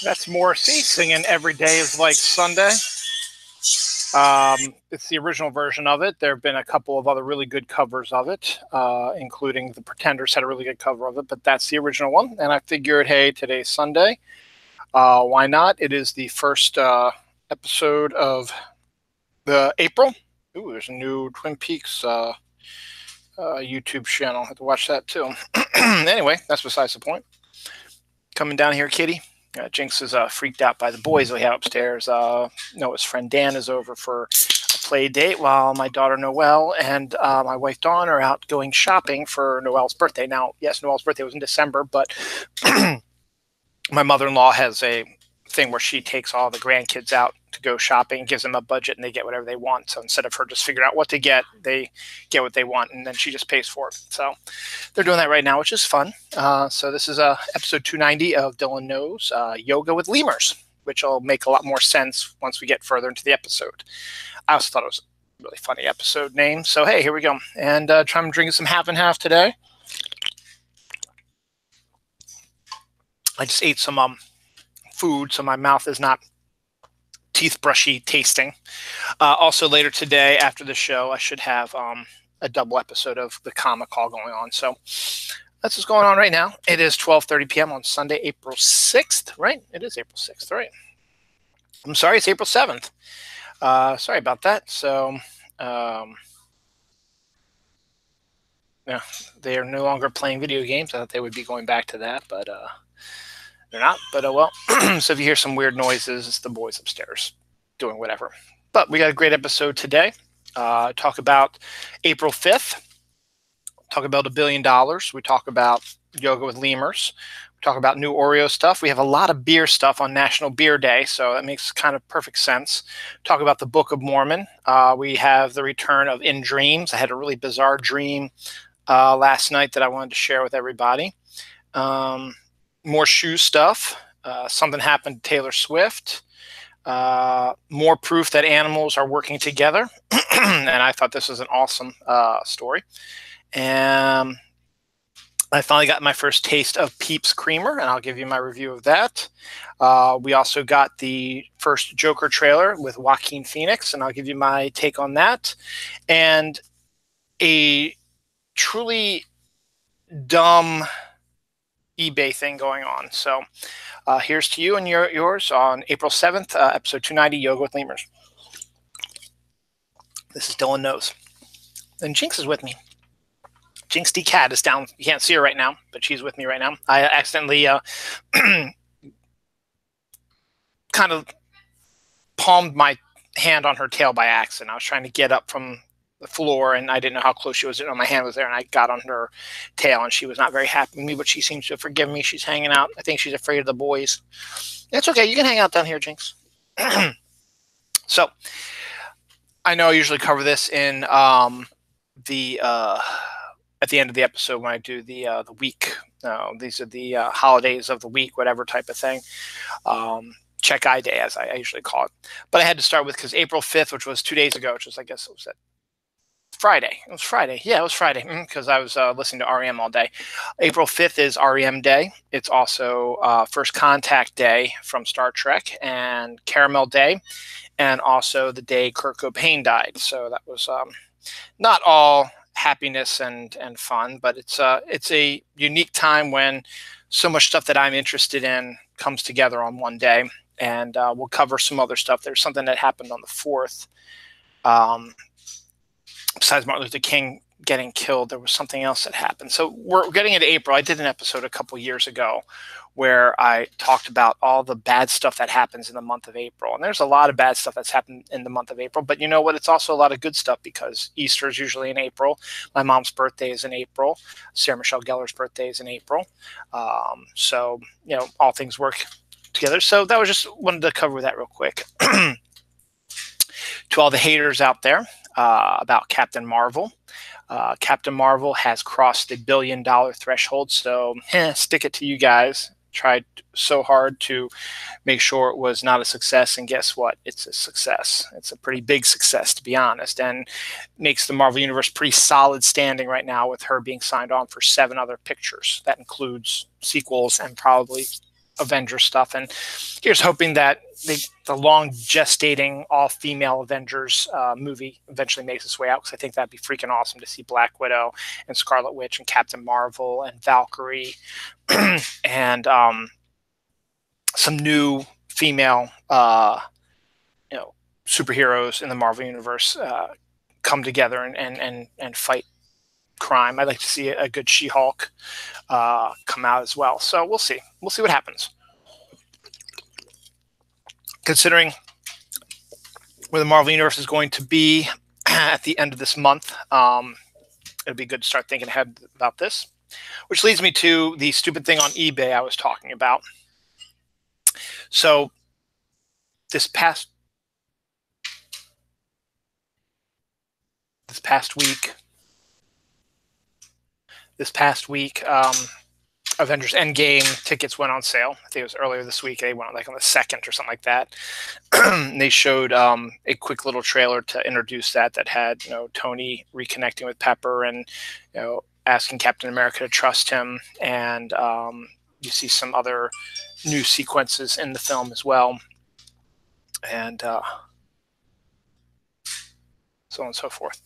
That's Morrissey singing "Every Day Is Like Sunday." It's the original version of it. There have been a couple of other really good covers of it, including the Pretenders had a really good cover of it, but that's the original one. And I figured, hey, today's Sunday. Why not? It is the first episode of the April. Ooh, there's a new Twin Peaks YouTube channel. I have to watch that too. Anyway, that's besides the point. Coming down here, Kitty. Jinx is freaked out by the boys we have upstairs. Noah's friend Dan is over for a play date while my daughter Noelle and my wife Dawn are out going shopping for Noelle's birthday. Now, yes, Noelle's birthday was in December, but my mother-in-law has a thing where she takes all the grandkids out to go shopping, gives them a budget, and they get whatever they want. So instead of her just figuring out what to get, they get what they want, and then she just pays for it. So they're doing that right now, which is fun. So this is episode 290 of Dylan Knows Yoga with Lemurs, which will make a lot more sense once we get further into the episode. I also thought it was a really funny episode name. So, hey, here we go. And I'm drinking some half and half today. I just ate some food, so my mouth is not teeth brushy tasting. Also later today after the show, I should have a double episode of the comic call going on. So that's what's going on right now. It is 12:30 p.m. on Sunday, April 6th, right? It is April 6th, right? I'm sorry, it's April 7th. Sorry about that. So yeah, they are no longer playing video games. I thought they would be going back to that, but they're not, but well. So if you hear some weird noises, it's the boys upstairs doing whatever. But we got a great episode today. Talk about April 5th. Talk about $1 billion. We talk about yoga with lemurs. We talk about new Oreo stuff. We have a lot of beer stuff on National Beer Day, so that makes kind of perfect sense. Talk about the Book of Mormon. We have the return of In Dreams. I had a really bizarre dream last night that I wanted to share with everybody. More shoe stuff. Something happened to Taylor Swift. More proof that animals are working together. And I thought this was an awesome story. And I finally got my first taste of Peeps Creamer, and I'll give you my review of that. We also got the first Joker trailer with Joaquin Phoenix, and I'll give you my take on that. And a truly dumb eBay thing going on. So here's to you and yours on April 7th, episode 290, Yoga with Lemurs. This is Dylan Knows. And Jinx is with me. Jinx D Cat is down. You can't see her right now, but she's with me right now. I accidentally kind of palmed my hand on her tail by accident. I was trying to get up from the floor, and I didn't know how close she was. My hand was there, and I got on her tail, and she was not very happy with me, but she seems to have forgiven me. She's hanging out. I think she's afraid of the boys. It's okay. You can hang out down here, Jinx. So I know I usually cover this in the at the end of the episode when I do the week. These are the holidays of the week, whatever type of thing. Check I Day, as I usually call it. But I had to start with, because April 5th, which was 2 days ago, which was, I guess it was Friday. It was Friday. Yeah, it was Friday, because I was listening to REM all day. April 5th is REM Day. It's also First Contact Day from Star Trek, and Caramel Day, and also the day Kurt Cobain died. So that was not all happiness and fun, but it's a unique time when so much stuff that I'm interested in comes together on one day. And we'll cover some other stuff. There's something that happened on the 4th. Besides Martin Luther King getting killed, there was something else that happened. So we're getting into April. I did an episode a couple years ago where I talked about all the bad stuff that happens in the month of April. And there's a lot of bad stuff that's happened in the month of April. But you know what? It's also a lot of good stuff, because Easter is usually in April. My mom's birthday is in April. Sarah Michelle Gellar's birthday is in April. So, all things work together. So that was just wanted to cover that real quick. To all the haters out there about Captain Marvel. Captain Marvel has crossed the $1 billion threshold, so stick it to you guys. Tried so hard to make sure it was not a success, and guess what? It's a success. It's a pretty big success, to be honest, and makes the Marvel Universe pretty solid standing right now, with her being signed on for 7 other pictures. That includes sequels and probably Avengers stuff. And here's hoping that the long gestating all-female Avengers movie eventually makes its way out, because I think that'd be freaking awesome to see Black Widow and Scarlet Witch and Captain Marvel and Valkyrie and some new female superheroes in the Marvel universe come together and fight crime. I'd like to see a good She-Hulk come out as well. So we'll see. We'll see what happens. Considering where the Marvel universe is going to be at the end of this month, it'll be good to start thinking ahead about this. Which leads me to the stupid thing on eBay I was talking about. So this past week, Avengers Endgame tickets went on sale. I think it was earlier this week. They went like on the 2nd or something like that. They showed a quick little trailer to introduce that had Tony reconnecting with Pepper and asking Captain America to trust him, and you see some other new sequences in the film as well, and so on and so forth.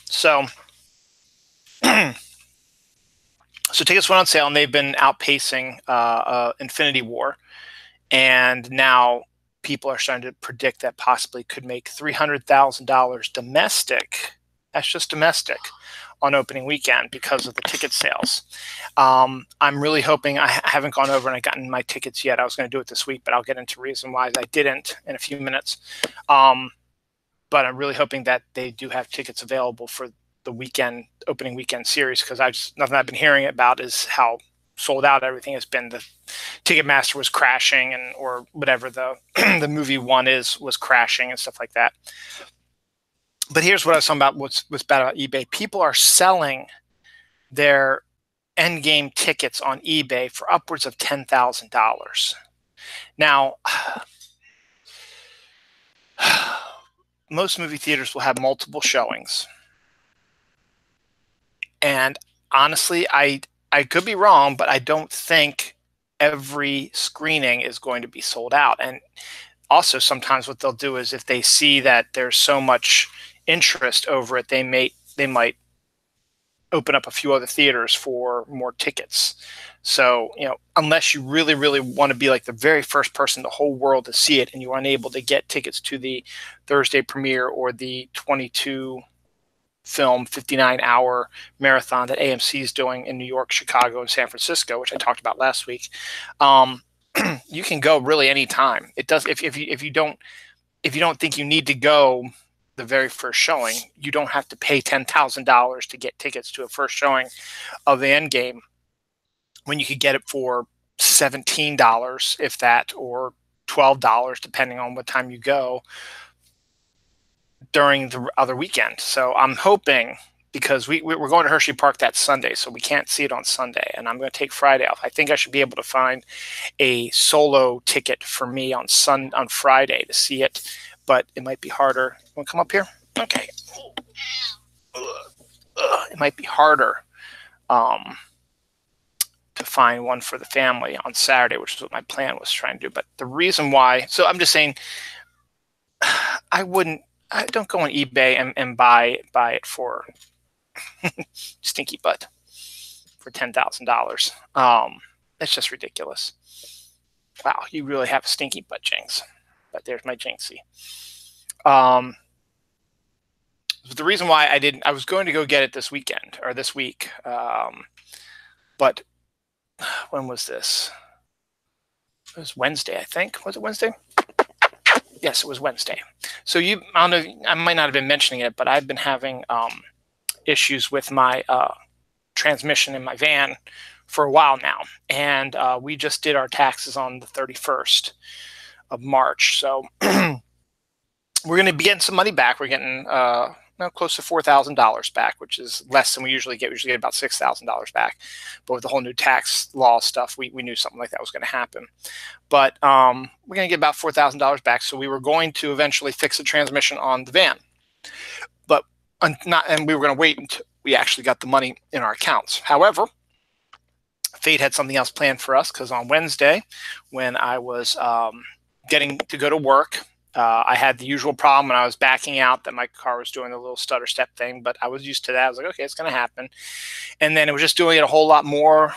So tickets went on sale, and they've been outpacing Infinity War, and now people are starting to predict that possibly could make $300,000 domestic. That's just domestic on opening weekend because of the ticket sales. I'm really hoping, I haven't gone over and I've gotten my tickets yet. I was going to do it this week, but I'll get into reason why I didn't in a few minutes. But I'm really hoping that they do have tickets available for the opening weekend series, because nothing I've been hearing about is how sold out everything has been. The Ticketmaster was crashing, or whatever the the movie one was crashing and stuff like that. But here's what I was talking about. What's bad about eBay? People are selling their Endgame tickets on eBay for upwards of $10,000. Now, most movie theaters will have multiple showings. And honestly, I could be wrong, but I don't think every screening is going to be sold out. And also, sometimes what they'll do is, if they see that there's so much interest over it, they might open up a few other theaters for more tickets. So, unless you really, really want to be like the very first person in the whole world to see it, and you're unable to get tickets to the Thursday premiere or the 22 film 59-hour marathon that AMC is doing in New York, Chicago, and San Francisco, which I talked about last week, you can go really anytime. It does. If you don't think you need to go the very first showing, you don't have to pay $10,000 to get tickets to a first showing of the Endgame, when you could get it for $17, if that, or $12, depending on what time you go, during the other weekend. So I'm hoping, because we're going to Hershey Park that Sunday, so we can't see it on Sunday, and I'm going to take Friday off. I think I should be able to find a solo ticket for me on Friday to see it, but it might be harder. You want to come up here? Okay. It might be harder to find one for the family on Saturday, which is what my plan was trying to do. But the reason why, so I'm just saying, I don't go on eBay and buy it for stinky butt for $10,000. That's just ridiculous. Wow, you really have a stinky butt, Jinx. But there's my Jinxie. The reason why I was going to go get it this week, but when was this? It was Wednesday, I think. Was it Wednesday? Yes, it was Wednesday. So I don't know, I might not have been mentioning it, but I've been having issues with my transmission in my van for a while now. And we just did our taxes on the 31st of March. So we're going to be getting some money back. We're getting close to $4,000 back, which is less than we usually get. We usually get about $6,000 back. But with the whole new tax law stuff, we knew something like that was going to happen. But we're going to get about $4,000 back. So we were going to eventually fix the transmission on the van, and we were going to wait until we actually got the money in our accounts. However, fate had something else planned for us, because on Wednesday, when I was getting to go to work, I had the usual problem when I was backing out that my car was doing the little stutter step thing, but I was used to that. I was like, okay, it's going to happen. And then it was just doing it a whole lot more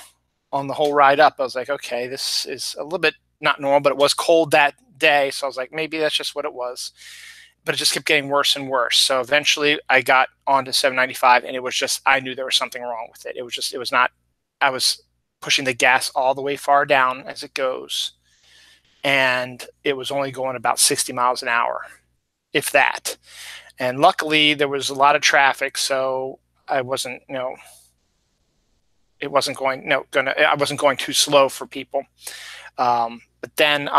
on the whole ride up. I was like, okay, this is a little bit not normal, but it was cold that day. So I was like, maybe that's just what it was. But it just kept getting worse and worse. So eventually I got onto 795, and it was just, I knew there was something wrong with it. It was just, it was not, I was pushing the gas all the way far down as it goes, and it was only going about 60 miles an hour, if that. And luckily there was a lot of traffic, so I wasn't, it wasn't going, I wasn't going too slow for people. But then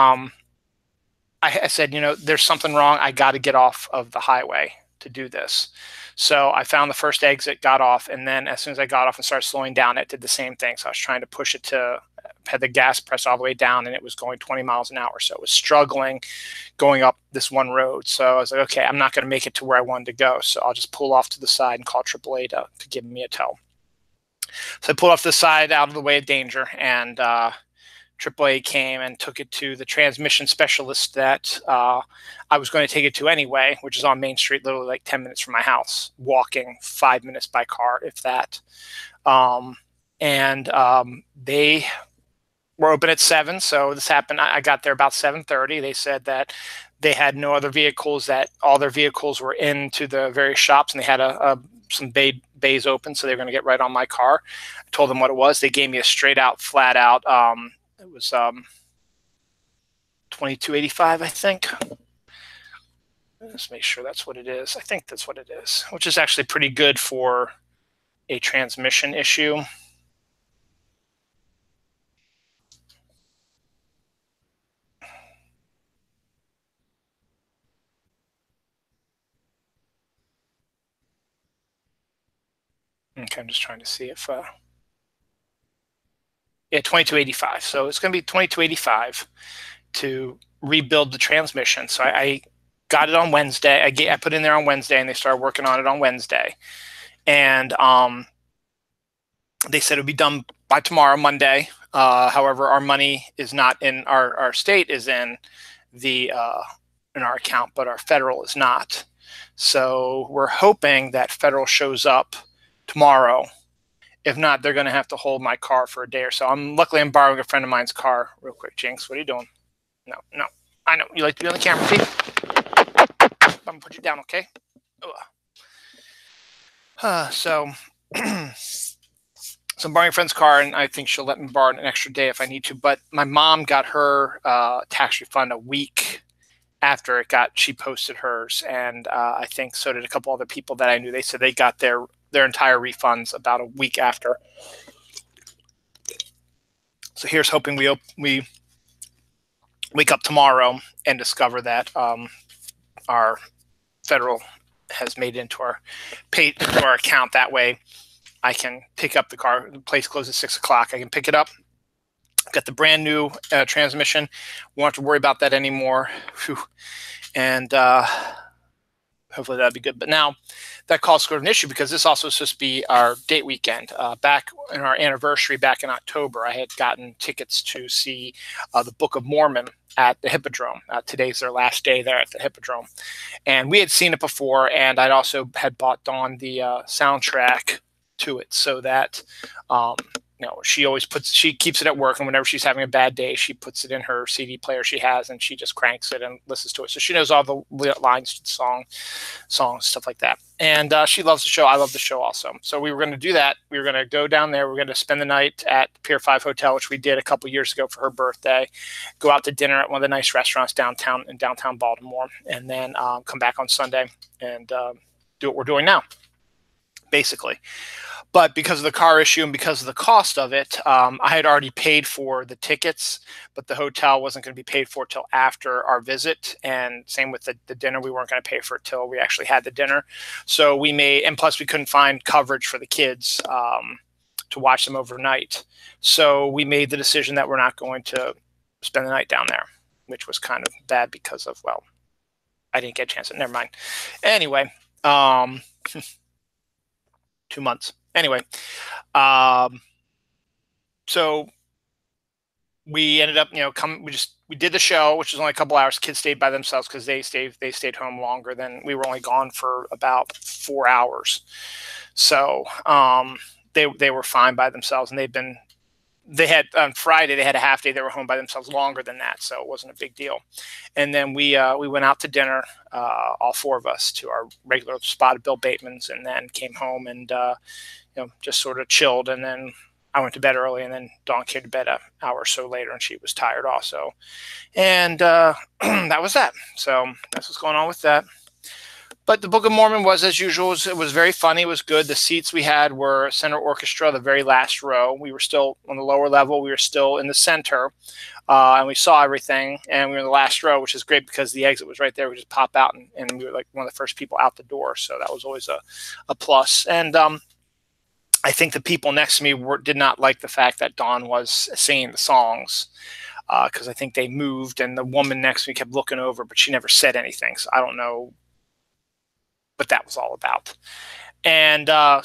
I said, there's something wrong. I got to get off of the highway to do this. So I found the first exit, got off, and then as soon as I got off and started slowing down, it did the same thing. So I was trying to push it to, had the gas pressed all the way down, and it was going 20 miles an hour. So it was struggling going up this one road. So I was like, okay, I'm not going to make it to where I wanted to go. So I'll just pull off to the side and call AAA to give me a tow. So I pulled off the side out of the way of danger, and AAA came and took it to the transmission specialist that I was going to take it to anyway, which is on Main Street, literally like 10 minutes from my house, walking 5 minutes by car, if that. They were open at 7. So this happened. I got there about 7:30. They said that they had no other vehicles, that all their vehicles were into the various shops, and they had some bays open, so they were going to get right on my car. I told them what it was. They gave me a straight out, flat out. It was $22.85, I think. Let's make sure that's what it is. I think that's what it is, which is actually pretty good for a transmission issue. Okay, I'm just trying to see if yeah, $22.85. So it's going to be $22.85 to rebuild the transmission. So I got it on Wednesday. I put it in there on Wednesday, and they started working on it on Wednesday. And they said it would be done by tomorrow, Monday. However, our money is not in our state is in our account, but our federal is not. So we're hoping that federal shows up tomorrow. If not, they're going to have to hold my car for a day or so. Luckily I'm borrowing a friend of mine's car real quick. Jinx, what are you doing? No. I know you like to be on the camera. See? I'm gonna put you down, okay? So I'm borrowing a friend's car, and I think she'll let me borrow it an extra day if I need to. But my mom got her tax refund a week after she posted hers, and I think so did a couple other people that I knew. They said they got their entire refunds about a week after. So here's hoping we wake up tomorrow and discover that our federal has made it into our account. That way I can pick up the car. The place closes at 6 o'clock. I can pick it up. Got the brand new transmission. Won't have to worry about that anymore. Whew. And hopefully that'll be good. But now that caused sort of an issue, because this also is supposed to be our date weekend. Back in our anniversary back in October, I had gotten tickets to see the Book of Mormon at the Hippodrome. Today's their last day there at the Hippodrome. And we had seen it before, and I'd also had bought Dawn the soundtrack to it, so that she keeps it at work, and whenever she's having a bad day, she puts it in her CD player she has, and she just cranks it and listens to it. So she knows all the lines to the songs, stuff like that. And she loves the show. I love the show also. So we were going to do that. We were going to go down there. We were going to spend the night at Pier 5 Hotel, which we did a couple years ago for her birthday. Go out to dinner at one of the nice restaurants in downtown Baltimore, and then come back on Sunday and do what we're doing now, basically. But because of the car issue and because of the cost of it, I had already paid for the tickets, but the hotel wasn't going to be paid for till after our visit. And same with the dinner. We weren't going to pay for it till we actually had the dinner. So and plus we couldn't find coverage for the kids to watch them overnight. So we made the decision that we're not going to spend the night down there, which was kind of bad because of, well, I didn't get a chance. Never mind. Anyway, 2 months. Anyway, So we ended up, we did the show, which was only a couple hours. Kids stayed by themselves because they stayed home longer than we were, only gone for about 4 hours. So they were fine by themselves, and they had on Friday they had a half day. They were home by themselves longer than that, so it wasn't a big deal. And then we went out to dinner, all four of us, to our regular spot at Bill Bateman's, and then came home and just sort of chilled. And then I went to bed early, and then Dawn came to bed an hour or so later, and she was tired also. And that was that. So that's what's going on with that. But the Book of Mormon was, as usual, it was very funny. It was good. The seats we had were center orchestra, the very last row. We were still on the lower level. We were still in the center, and we saw everything. And we were in the last row, which is great because the exit was right there. We just pop out, and we were like one of the first people out the door. So that was always a plus. And I think the people next to me did not like the fact that Dawn was singing the songs, because I think they moved, and the woman next to me kept looking over, but she never said anything. So I don't know what that was all about. And oh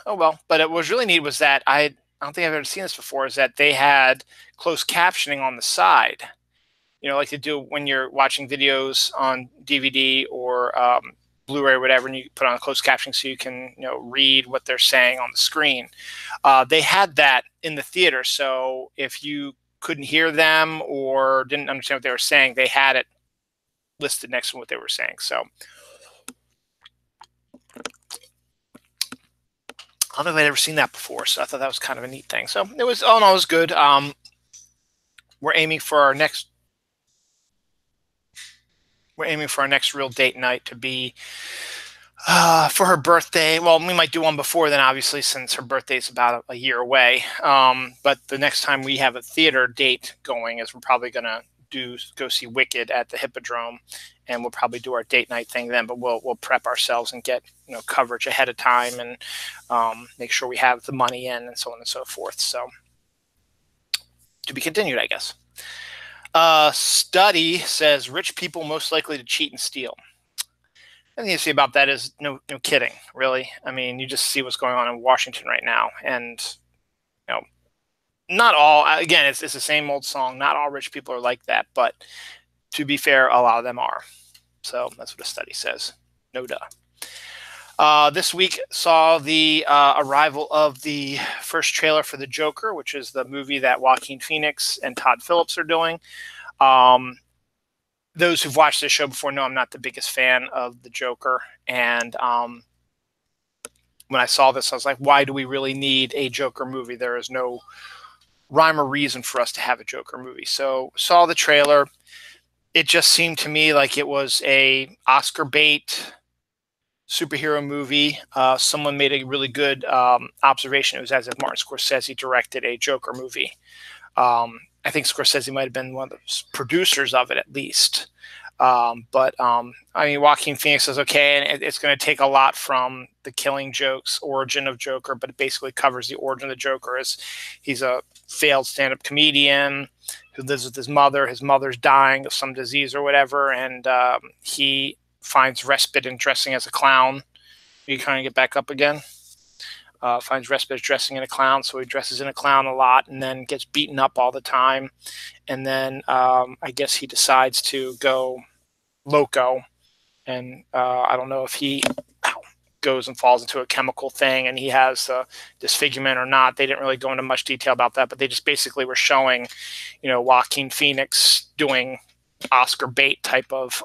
well. But it was really neat was that I don't think I've ever seen this before, is that they had closed captioning on the side, like they do when you're watching videos on DVD or Blu-ray or whatever, and you put on closed captioning so you can read what they're saying on the screen. They had that in the theater, so if you couldn't hear them or didn't understand what they were saying, they had it listed next to what they were saying. So I don't know if I'd ever seen that before, so I thought that was kind of a neat thing. So it was, all in all, it was good. We're aiming for our next real date night to be for her birthday. Well, we might do one before then, obviously, since her birthday is about a year away. But the next time we have a theater date going is we're probably going to go see Wicked at the Hippodrome, and we'll probably do our date night thing then. But we'll prep ourselves and get coverage ahead of time, and make sure we have the money in, and so on and so forth. So to be continued, I guess. Study says rich people most likely to cheat and steal. The thing you see about that is no kidding, really. I mean, you just see what's going on in Washington right now, and not all. Again, it's the same old song. Not all rich people are like that, but to be fair, a lot of them are. So that's what a study says. No duh. This week saw the arrival of the first trailer for The Joker, which is the movie that Joaquin Phoenix and Todd Phillips are doing. Those who've watched this show before know I'm not the biggest fan of The Joker. And when I saw this, I was like, why do we really need a Joker movie? There is no rhyme or reason for us to have a Joker movie. So saw the trailer. It just seemed to me like it was a Oscar bait superhero movie. Someone made a really good observation. It was as if Martin Scorsese directed a Joker movie. I think Scorsese might have been one of the producers of it, at least. But I mean, Joaquin Phoenix is okay, and it's going to take a lot from the Killing Joke's origin of Joker, but it basically covers the origin of the Joker. As he's a failed stand-up comedian who lives with his mother. His mother's dying of some disease or whatever, and he finds respite in dressing as a clown. You kind of get back up again. Finds respite dressing in a clown, so he dresses in a clown a lot, and then gets beaten up all the time. And then I guess he decides to go loco, and I don't know if he goes and falls into a chemical thing, and he has disfigurement or not. They didn't really go into much detail about that, but they just basically were showing, Joaquin Phoenix doing Oscar bait type of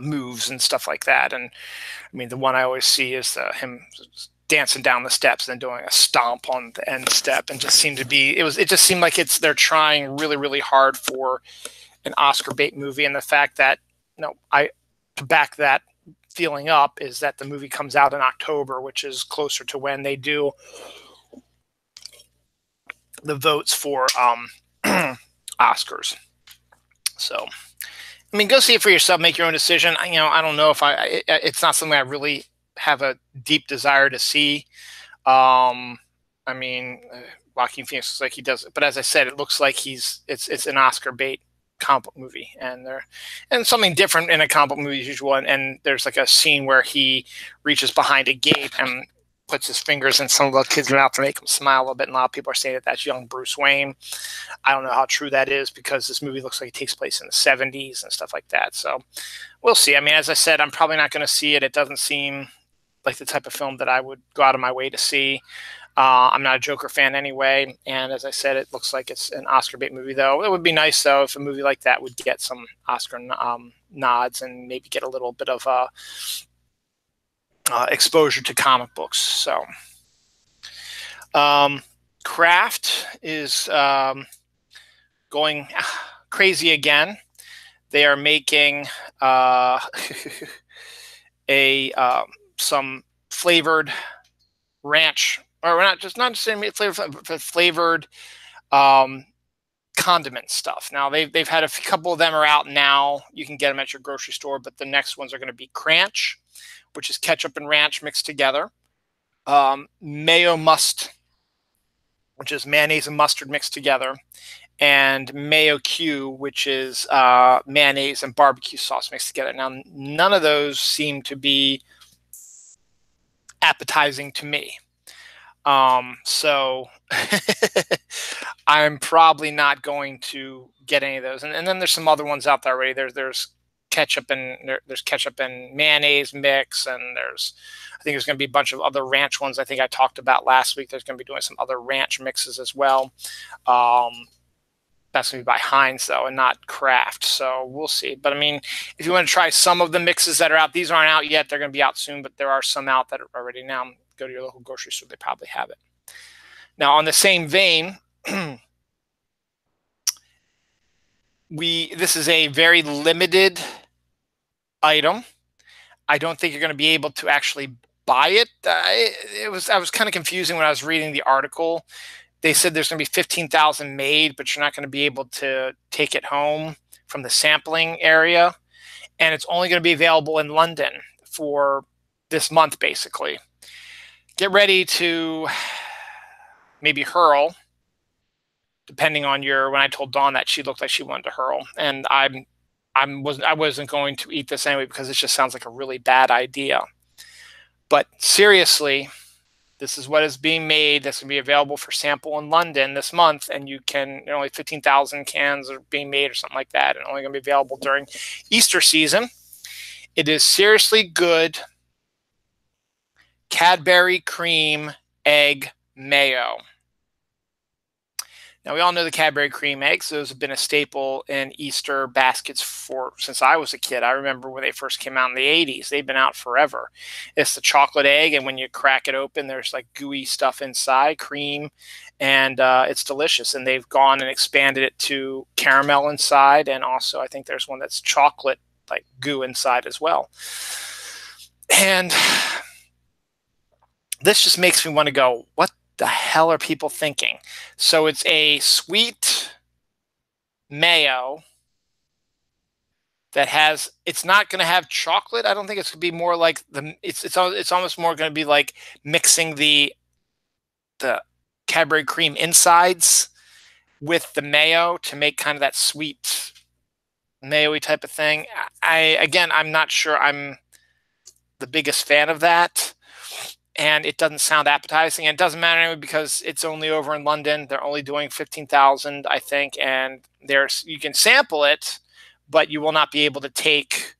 moves and stuff like that. And I mean, the one I always see is him dancing down the steps and doing a stomp on the end step, and just seemed to be, it just seemed like they're trying really, really hard for an Oscar bait movie. And the fact that, to back that feeling up is that the movie comes out in October, which is closer to when they do the votes for Oscars. So, I mean, go see it for yourself, make your own decision. I don't know if it's not something I really have a deep desire to see. I mean, Joaquin Phoenix looks like he does it, but as I said, it looks like it's an Oscar bait comic book movie, and something different in a comic book movie as usual. And there's like a scene where he reaches behind a gate and puts his fingers in some little kid's mouth to make him smile a little bit. And a lot of people are saying that that's young Bruce Wayne. I don't know how true that is because this movie looks like it takes place in the 70s and stuff like that. So we'll see. I mean, as I said, I'm probably not going to see it. It doesn't seem like the type of film that I would go out of my way to see. I'm not a Joker fan anyway. And as I said, it looks like it's an Oscar bait movie, though. It would be nice, though, if a movie like that would get some Oscar nods and maybe get a little bit of exposure to comic books. So Kraft is going crazy again. They are making some flavored ranch, or not just flavored condiment stuff. Now they've had a couple of them are out now. You can get them at your grocery store, but the next ones are going to be Cranch, which is ketchup and ranch mixed together. Mayo Must, which is mayonnaise and mustard mixed together. And Mayo Q, which is mayonnaise and barbecue sauce mixed together. Now, none of those seem to be appetizing to me. So I'm probably not going to get any of those. And then there's some other ones out there already. There's ketchup and mayonnaise mix, and I think there's going to be a bunch of other ranch ones. I think I talked about last week. There's going to be doing some other ranch mixes as well. That's going to be by Heinz, though, and not Kraft. So we'll see. But, I mean, if you want to try some of the mixes that are out, these aren't out yet. They're going to be out soon, but there are some out that are already now. Go to your local grocery store. They probably have it. Now, on the same vein, this is a very limited item. I don't think you're going to be able to actually buy it. I was kind of confusing when I was reading the article. They said there's going to be 15,000 made, but you're not going to be able to take it home from the sampling area. And it's only going to be available in London for this month, basically. Get ready to maybe hurl, depending on when I told Dawn that she looked like she wanted to hurl. And I wasn't going to eat this anyway because it just sounds like a really bad idea. But seriously, this is what is being made. That's going to be available for sample in London this month, and only 15,000 cans are being made or something like that, and only going to be available during Easter season. It is seriously good Cadbury cream egg mayo. Now, we all know the Cadbury cream eggs. Those have been a staple in Easter baskets since I was a kid. I remember when they first came out in the 80s. They've been out forever. It's the chocolate egg, and when you crack it open, there's like gooey stuff inside, cream, and it's delicious. And they've gone and expanded it to caramel inside, and also I think there's one that's chocolate, like goo inside as well. And this just makes me want to go, what the hell are people thinking? So it's a sweet mayo that it's not going to have chocolate. I don't think it's going to be more like it's almost more going to be like mixing the Cadbury cream insides with the mayo to make kind of that sweet mayo-y type of thing. I'm not sure I'm the biggest fan of that. And it doesn't sound appetizing. And it doesn't matter anyway because it's only over in London. They're only doing 15,000, I think. And you can sample it, but you will not be able to take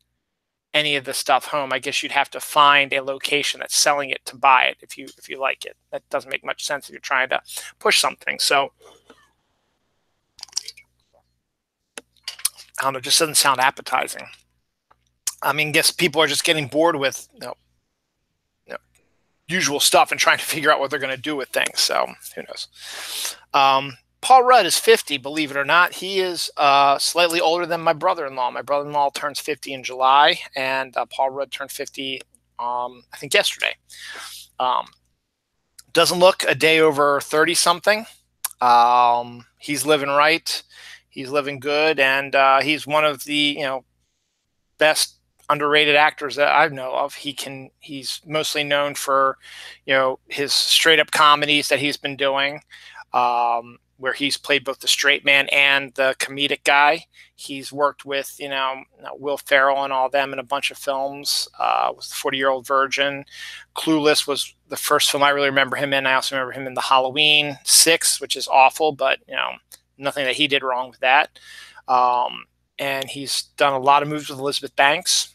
any of the stuff home. I guess you'd have to find a location that's selling it to buy it if you like it. That doesn't make much sense if you're trying to push something. So I don't know. It just doesn't sound appetizing. I mean, I guess people are just getting bored with usual stuff and trying to figure out what they're going to do with things. So who knows? Paul Rudd is 50, believe it or not. He is slightly older than my brother-in-law. My brother-in-law turns 50 in July, and Paul Rudd turned 50, I think, yesterday. Doesn't look a day over 30-something. He's living right. He's living good, and he's one of the best underrated actors that I know of. He's mostly known for his straight up comedies that he's been doing, where he's played both the straight man and the comedic guy. He's worked with, Will Ferrell and all them in a bunch of films. Was the 40-Year-Old Virgin. Clueless was the first film I really remember him in. I also remember him in the Halloween 6, which is awful, but nothing that he did wrong with that. And he's done a lot of movies with Elizabeth Banks.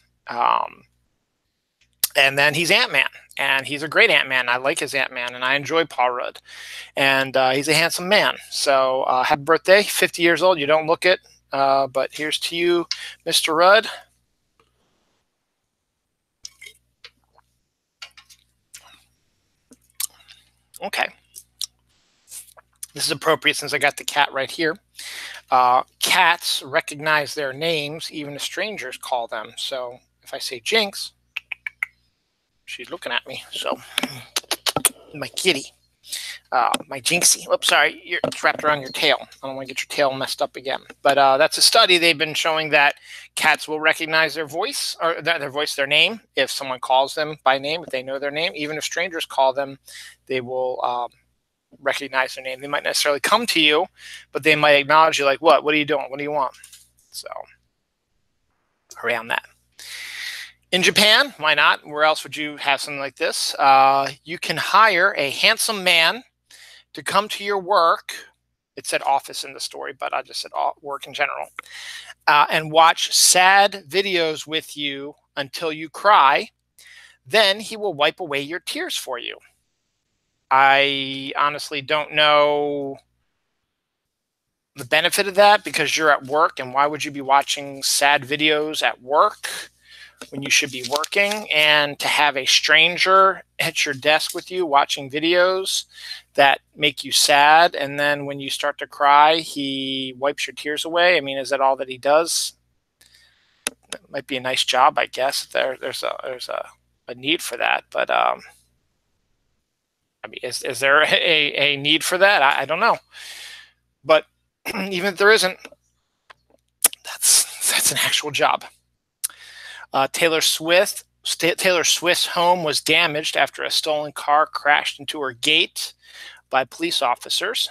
And then he's Ant-Man, and he's a great Ant-Man. I like his Ant-Man, and I enjoy Paul Rudd. And he's a handsome man. So happy birthday, 50 years old. You don't look it, but here's to you, Mr. Rudd. Okay. This is appropriate since I got the cat right here. Cats recognize their names, even if strangers call them. So if I say Jinx, she's looking at me. So my kitty, my Jinxie. Oops, sorry, it's wrapped around your tail. I don't want to get your tail messed up again. But that's a study. They've been showing that cats will recognize their voice, or their name, if someone calls them by name, if they know their name. Even if strangers call them, they will recognize their name. They might necessarily come to you, but they might acknowledge you, like, what are you doing? What do you want? So around that. In Japan, why not? Where else would you have something like this? You can hire a handsome man to come to your work. It said office in the story, but I just said work in general. And watch sad videos with you until you cry. Then he will wipe away your tears for you. I honestly don't know the benefit of that, because you're at work, and why would you be watching sad videos at work when you should be working? And to have a stranger at your desk with you watching videos that make you sad, and then when you start to cry, he wipes your tears away. I mean, is that all that he does? That might be a nice job, I guess. There's a need for that, but I mean, is there a need for that? I don't know. But even if there isn't, that's an actual job. Taylor Swift's home was damaged after a stolen car crashed into her gate by police officers.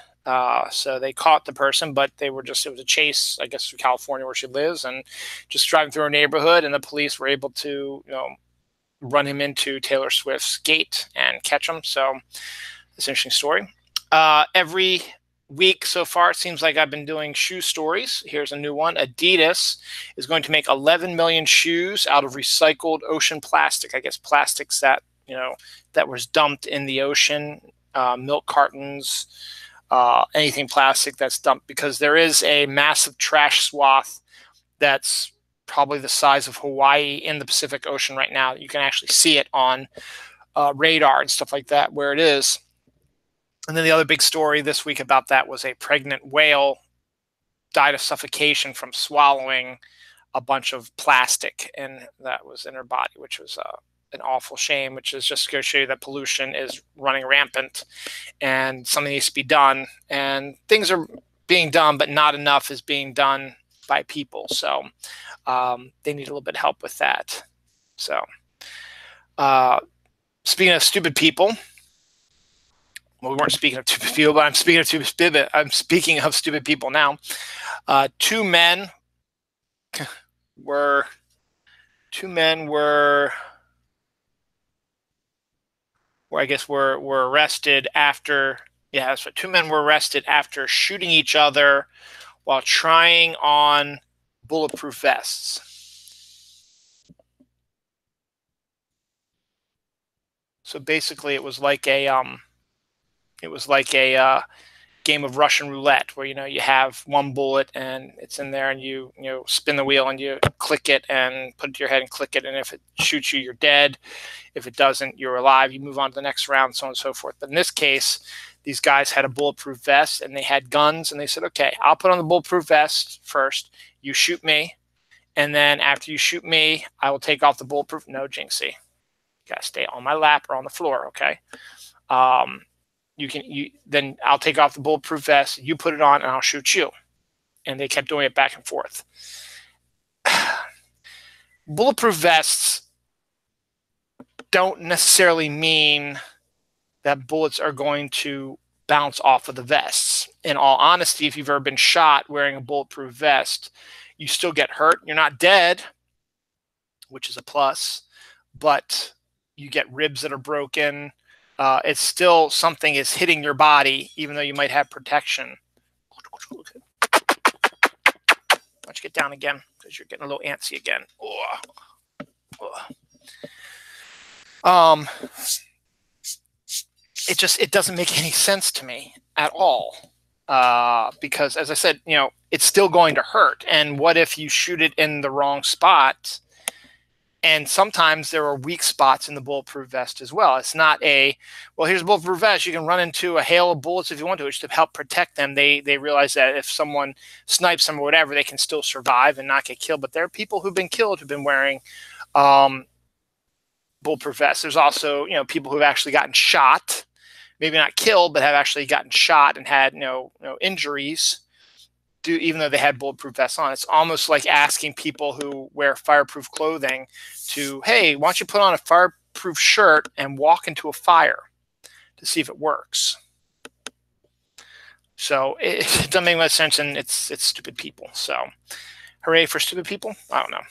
So they caught the person, but it was a chase, I guess, through California where she lives, and just driving through her neighborhood, and the police were able to, run him into Taylor Swift's gate and catch him. So it's an interesting story. Every week so far, it seems like I've been doing shoe stories. Here's a new one. Adidas is going to make 11 million shoes out of recycled ocean plastic. I guess plastics that that was dumped in the ocean, milk cartons, anything plastic that's dumped, because there is a massive trash swath that's probably the size of Hawaii in the Pacific Ocean right now. You can actually see it on radar and stuff like that where it is. And then the other big story this week about that was a pregnant whale died of suffocation from swallowing a bunch of plastic, and that was in her body, which was an awful shame, which is just going to show you that pollution is running rampant and something needs to be done. And things are being done, but not enough is being done by people. So they need a little bit of help with that. So speaking of stupid people, well, we weren't speaking of stupid people, but I'm speaking of stupid people now. Two men were arrested after, that's right. Two men were arrested after shooting each other while trying on bulletproof vests. So basically, it was like a game of Russian roulette, where you have one bullet and it's in there, and you spin the wheel and you click it and put it to your head and click it, and if it shoots you, you're dead. If it doesn't, you're alive. You move on to the next round, so on and so forth. But in this case, these guys had a bulletproof vest and they had guns, and they said, okay, I'll put on the bulletproof vest first, you shoot me, and then after you shoot me, I will take off the bulletproof. No, Jinxie, you gotta stay on my lap or on the floor, okay? Then I'll take off the bulletproof vest, you put it on, and I'll shoot you. And they kept doing it back and forth. Bulletproof vests don't necessarily mean that bullets are going to bounce off of the vests. In all honesty, if you've ever been shot wearing a bulletproof vest, you still get hurt. You're not dead, which is a plus, but you get ribs that are broken. It's still something is hitting your body, even though you might have protection. Why don't you get down again? Because you're getting a little antsy again. It doesn't make any sense to me at all. Because as I said, it's still going to hurt. And what if you shoot it in the wrong spot? And sometimes there are weak spots in the bulletproof vest as well. It's not here's a bulletproof vest. You can run into a hail of bullets if you want to, which to help protect them. They realize that if someone snipes them or whatever, they can still survive and not get killed. But there are people who've been killed who've been wearing bulletproof vests. There's also, people who've actually gotten shot, maybe not killed, but have actually gotten shot and had injuries, even though they had bulletproof vests on. It's almost like asking people who wear fireproof clothing to, hey, why don't you put on a fireproof shirt and walk into a fire to see if it works? So it doesn't make much sense, and it's stupid people. So hooray for stupid people? I don't know.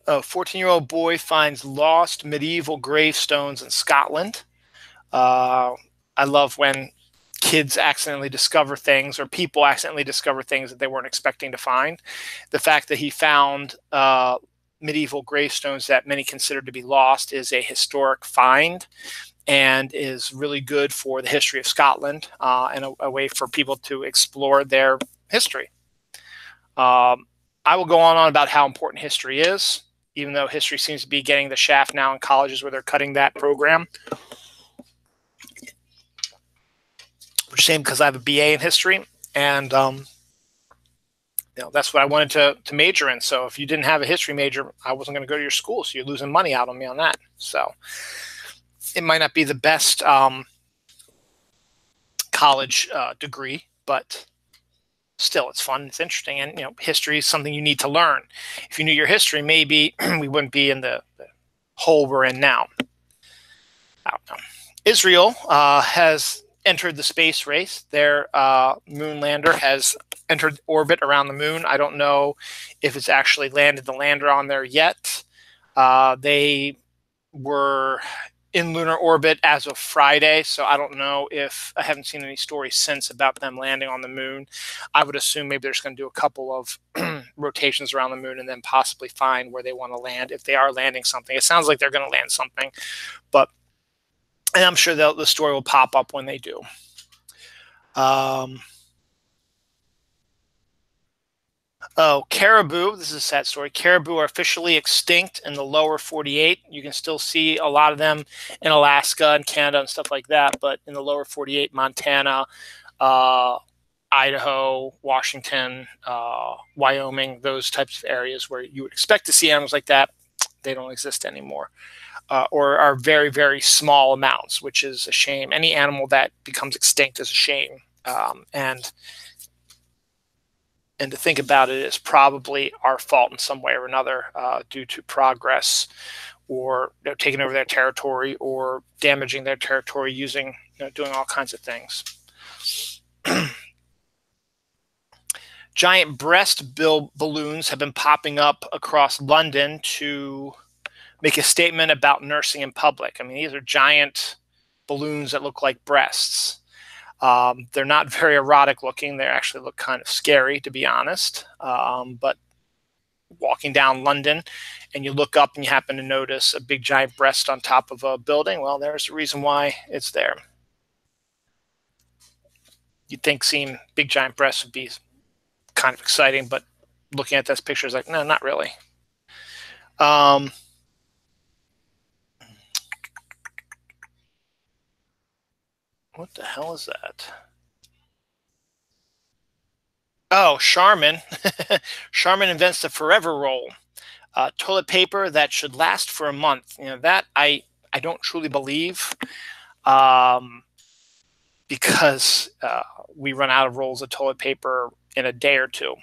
14-year-old boy finds lost medieval gravestones in Scotland. I love when kids accidentally discover things, or people accidentally discover things that they weren't expecting to find. The fact that he found medieval gravestones that many consider to be lost is a historic find, and is really good for the history of Scotland, and a way for people to explore their history. I will go on about how important history is, even though history seems to be getting the shaft now in colleges where they're cutting that program. Which is a shame, because I have a BA in history, and that's what I wanted to major in. So if you didn't have a history major, I wasn't going to go to your school, so you're losing money out on me on that. So it might not be the best college degree, but still, it's fun, it's interesting, and history is something you need to learn. If you knew your history, maybe we wouldn't be in the hole we're in now. I don't know. Israel has entered the space race. Their moon lander has entered orbit around the moon. I don't know if it's actually landed the lander on there yet. They were in lunar orbit as of Friday, so I don't know if I haven't seen any stories since about them landing on the moon. I would assume maybe they're just going to do a couple of rotations around the moon and then possibly find where they want to land if they are landing something. It sounds like they're going to land something, and I'm sure the story will pop up when they do. Caribou. This is a sad story. Caribou are officially extinct in the lower 48. You can still see a lot of them in Alaska and Canada and stuff like that, but in the lower 48, Montana, Idaho, Washington, Wyoming, those types of areas where you would expect to see animals like that, they don't exist anymore, or are very, very small amounts, which is a shame. Any animal that becomes extinct is a shame. And to think about it is probably our fault in some way or another, due to progress, or taking over their territory, or damaging their territory using, doing all kinds of things. Giant breast balloons have been popping up across London to make a statement about nursing in public. I mean, these are giant balloons that look like breasts. They're not very erotic looking. They actually look kind of scary, to be honest. But walking down London and you look up and you happen to notice a big giant breast on top of a building, well, there's a reason why it's there. You'd think seeing big giant breasts would be kind of exciting, but looking at this picture is like, no, not really. What the hell is that? Oh, Charmin. Charmin invents the Forever Roll, toilet paper that should last for a month. That I don't truly believe, because we run out of rolls of toilet paper in a day or two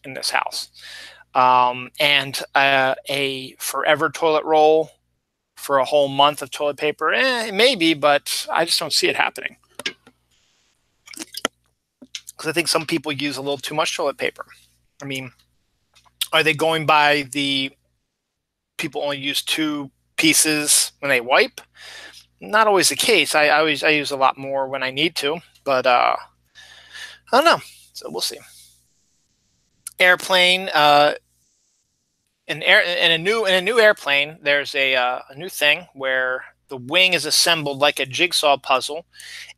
in this house. and a forever toilet roll for a whole month of toilet paper. Maybe, but I just don't see it happening. Because I think some people use a little too much toilet paper. I mean, are they going by the people only use 2 pieces when they wipe? Not always the case. I use a lot more when I need to, but I don't know. So we'll see. Airplane. In a new airplane, there's a new thing where the wing is assembled like a jigsaw puzzle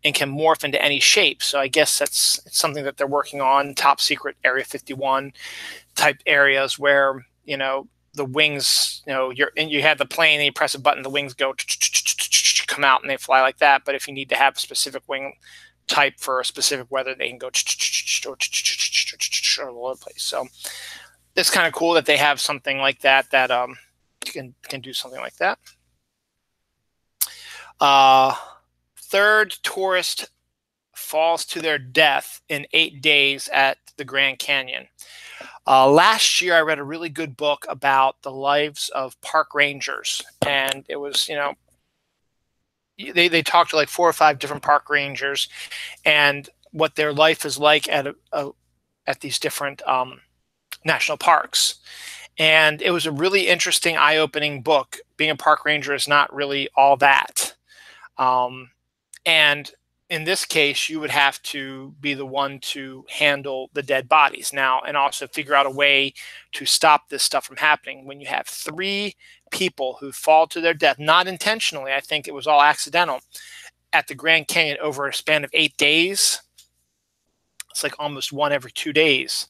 and can morph into any shape. So I guess it's something that they're working on, top secret Area 51 type areas where, the wings, you have the plane and you press a button, the wings go come out and they fly like that. But if you need to have a specific wing type for a specific weather, they can go all over the place. So it's kind of cool that they have something like that can do something like that. Third tourist falls to their death in 8 days at the Grand Canyon. Last year, I read a really good book about the lives of park rangers, and it was, they talked to like 4 or 5 different park rangers, and what their life is like at these different national parks. And it was a really interesting, eye-opening book. Being a park ranger is not really all that. And in this case, you would have to be the one to handle the dead bodies now and also figure out a way to stop this stuff from happening. When you have 3 people who fall to their death, not intentionally, I think it was all accidental, at the Grand Canyon over a span of 8 days, it's like almost 1 every 2 days.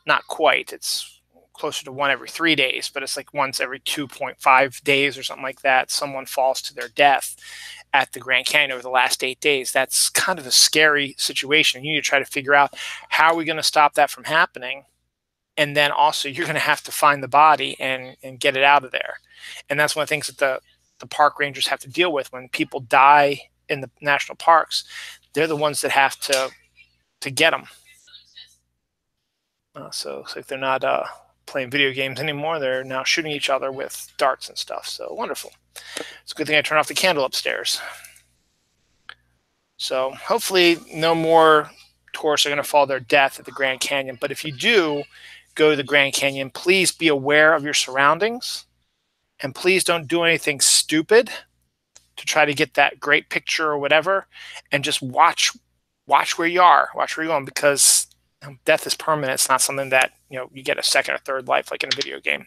Not quite. It's closer to 1 every 3 days, but it's like once every 2.5 days or something like that, someone falls to their death at the Grand Canyon over the last 8 days. That's kind of a scary situation. You need to try to figure out how are we going to stop that from happening. And then also you're going to have to find the body and get it out of there. And that's one of the things that the park rangers have to deal with when people die in the national parks. They're the ones that have to get them. So if they're not playing video games anymore, they're now shooting each other with darts and stuff. So wonderful. It's a good thing I turned off the candle upstairs. So hopefully no more tourists are going to fall to their death at the Grand Canyon. But if you do go to the Grand Canyon, please be aware of your surroundings. And please don't do anything stupid to try to get that great picture or whatever. And just watch where you are. Watch where you're going, because death is permanent. It's not something that you get a second or third life like in a video game.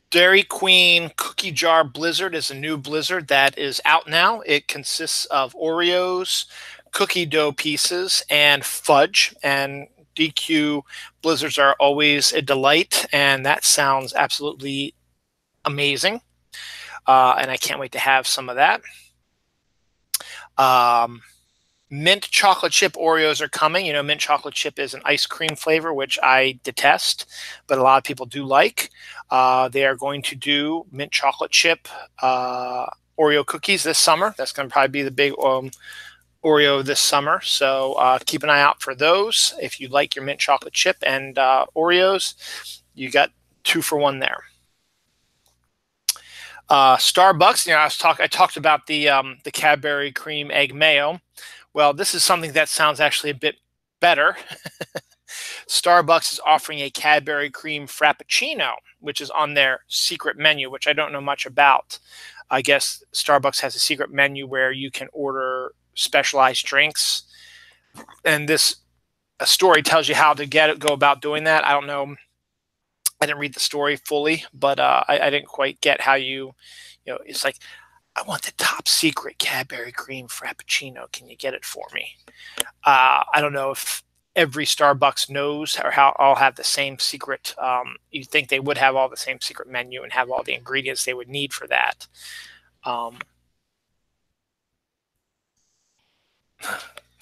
Dairy Queen Cookie Jar Blizzard is a new blizzard that is out now. It consists of Oreos, cookie dough pieces, and fudge. And DQ blizzards are always a delight, and that sounds absolutely amazing. And I can't wait to have some of that. Mint chocolate chip Oreos are coming. Mint chocolate chip is an ice cream flavor, which I detest, but a lot of people do like. They are going to do mint chocolate chip Oreo cookies this summer. That's going to probably be the big Oreo this summer. So keep an eye out for those. If you like your mint chocolate chip and Oreos, you got 2 for 1 there. Starbucks. I talked about the Cadbury cream egg mayo. Well, this is something that sounds actually a bit better. Starbucks is offering a Cadbury cream frappuccino, which is on their secret menu, which I don't know much about. I guess Starbucks has a secret menu where you can order specialized drinks, and a story tells you how to go about doing that. I don't know. I didn't read the story fully, but I didn't quite get how it's like, I want the top secret Cadbury cream frappuccino. Can you get it for me? I don't know if every Starbucks knows or how all have the same secret. You think they would have all the same secret menu and have all the ingredients they would need for that. You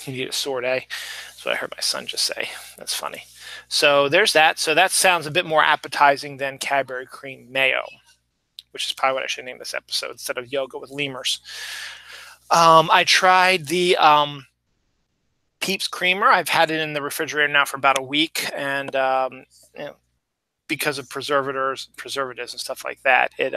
need a sword, eh? That's what I heard my son just say. That's funny. So there's that. So that sounds a bit more appetizing than Cadbury cream mayo. which is probably what I should name this episode instead of yoga with lemurs. I tried the Peeps creamer. I've had it in the refrigerator now for about a week, and you know, because of preservatives and stuff like that, it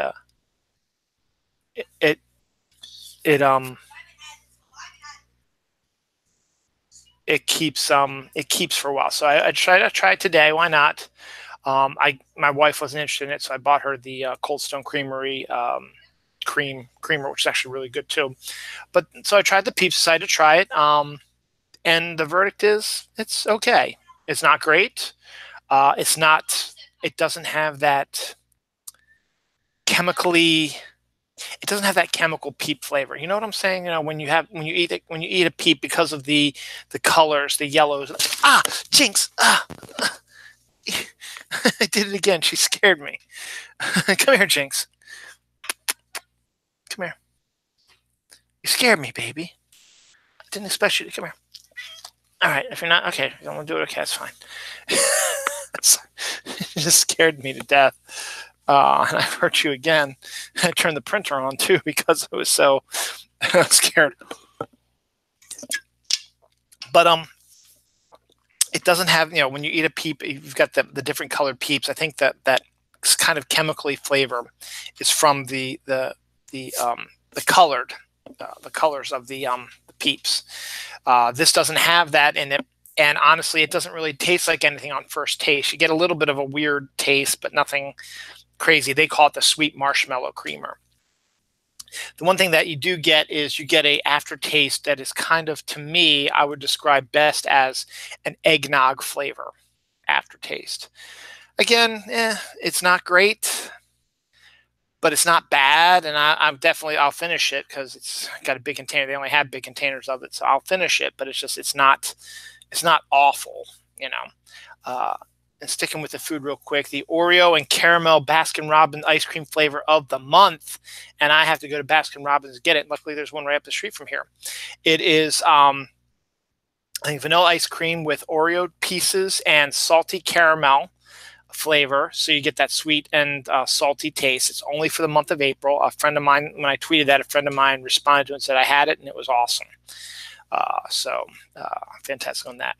keeps for a while. So I tried it today. Why not? My wife wasn't interested in it, so I bought her the Cold Stone Creamery creamer, which is actually really good too. But so I tried the Peeps, decided to try it, and the verdict is it's okay. It's not great. It's not. It doesn't have that chemically. It doesn't have that chemical Peep flavor. You know what I'm saying? You know, when you eat a Peep, because of the colors, the yellows. Ah, Jinx! Ah, I did it again. She scared me. Come here, Jinx. Come here. You scared me, baby. I didn't expect you to come here. All right, if you're not okay, you don't want to do it. Okay, that's fine. You just scared me to death. And I hurt you again. I turned the printer on too because I was so scared. But it doesn't have, when you eat a Peep, you've got the different colored Peeps. I think that kind of chemically flavor is from the colored the colors of the Peeps. This doesn't have that in it. And honestly, it doesn't really taste like anything on first taste. You get a little bit of a weird taste, but nothing crazy. They call it the sweet marshmallow creamer. The one thing that you do get is you get a aftertaste that is kind of, to me, I would describe best as an eggnog flavor aftertaste. Again, it's not great, but it's not bad, and I'll finish it because it's got a big container. They only have big containers of it, so I'll finish it. But it's not awful, And sticking with the food real quick, the Oreo and caramel Baskin-Robbins ice cream flavor of the month, and I have to go to Baskin-Robbins to get it. Luckily, there's one right up the street from here. It is, I think, vanilla ice cream with Oreo pieces and salty caramel flavor, so you get that sweet and salty taste. It's only for the month of April. A friend of mine, when I tweeted that, a friend of mine responded to it and said I had it, and it was awesome. Fantastic on that.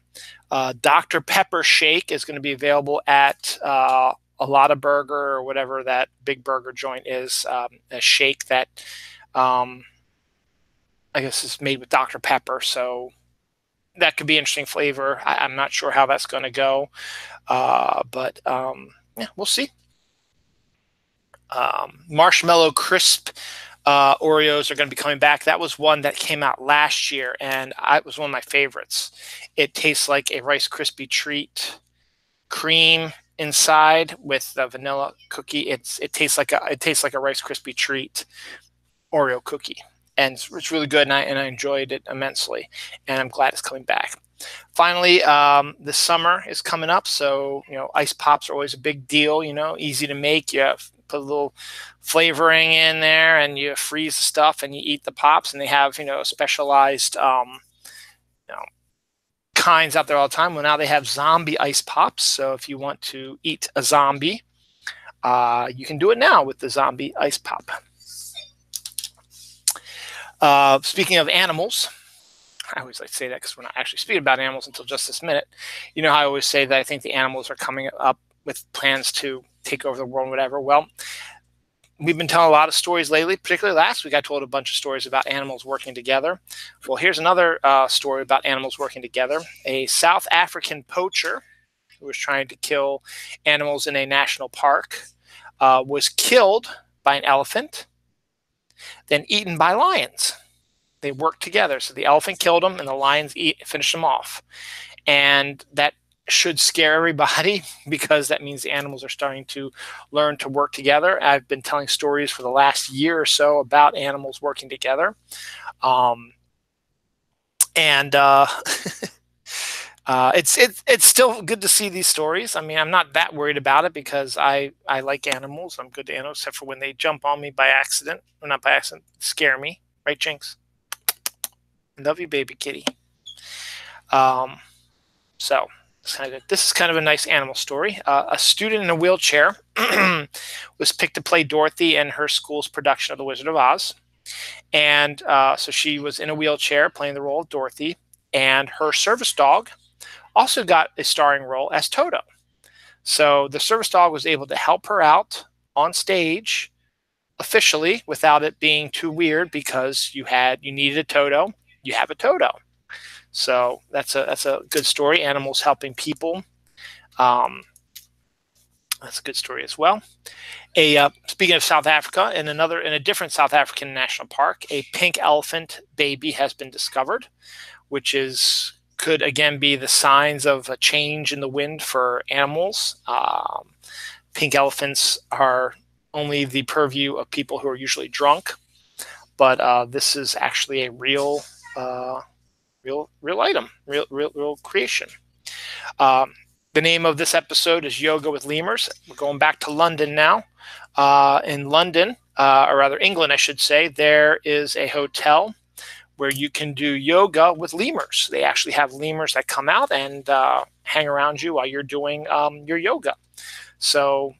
Dr. Pepper Shake is going to be available at a Lotta Burger or whatever that big burger joint is. A shake that I guess is made with Dr. Pepper, so that could be an interesting flavor. I'm not sure how that's going to go, but yeah, we'll see. Marshmallow Crisp Oreos are going to be coming back. That was one that came out last year, and it was one of my favorites. It tastes like a Rice Krispie treat, cream inside with the vanilla cookie. It tastes like a Rice Krispie treat Oreo cookie, and it's really good. And I enjoyed it immensely, and I'm glad it's coming back. Finally, the summer is coming up, so ice pops are always a big deal. Easy to make. You put a little flavoring in there, and you freeze the stuff, and you eat the pops. And they have specialized kinds out there all the time. Well, now they have zombie ice pops. So if you want to eat a zombie, you can do it now with the zombie ice pop. Speaking of animals, I always like to say that because we're not actually speaking about animals until just this minute. How I always say that I think the animals are coming up with plans to take over the world and whatever. Well, we've been telling a lot of stories lately, particularly last week I told a bunch of stories about animals working together. Well, here's another story about animals working together. A South African poacher who was trying to kill animals in a national park was killed by an elephant, then eaten by lions. They worked together. So the elephant killed him, and the lions finished him off. And that should scare everybody because that means the animals are starting to learn to work together. I've been telling stories for the last year or so about animals working together. It's still good to see these stories. I mean, I'm not that worried about it because I like animals. I'm good to animals, except for when they jump on me by accident. Or not by accident, scare me. Right, Jinx? Love you, baby kitty. So it's kind of good. This is kind of a nice animal story. A student in a wheelchair was picked to play Dorothy in her school's production of The Wizard of Oz. And so she was in a wheelchair playing the role of Dorothy. And her service dog also got a starring role as Toto. So the service dog was able to help her out on stage officially without it being too weird, because you needed a Toto, you have a Toto. So that's a good story. Animals helping people. That's a good story as well. Speaking of South Africa, in a different South African national park, a pink elephant baby has been discovered, which could again be the signs of a change in the wind for animals. Pink elephants are only the purview of people who are usually drunk, but this is actually a real item, real creation. The name of this episode is Yoga with Lemurs. We're going back to London now. In London, or rather England, I should say, there is a hotel where you can do yoga with lemurs. They actually have lemurs that come out and hang around you while you're doing your yoga. So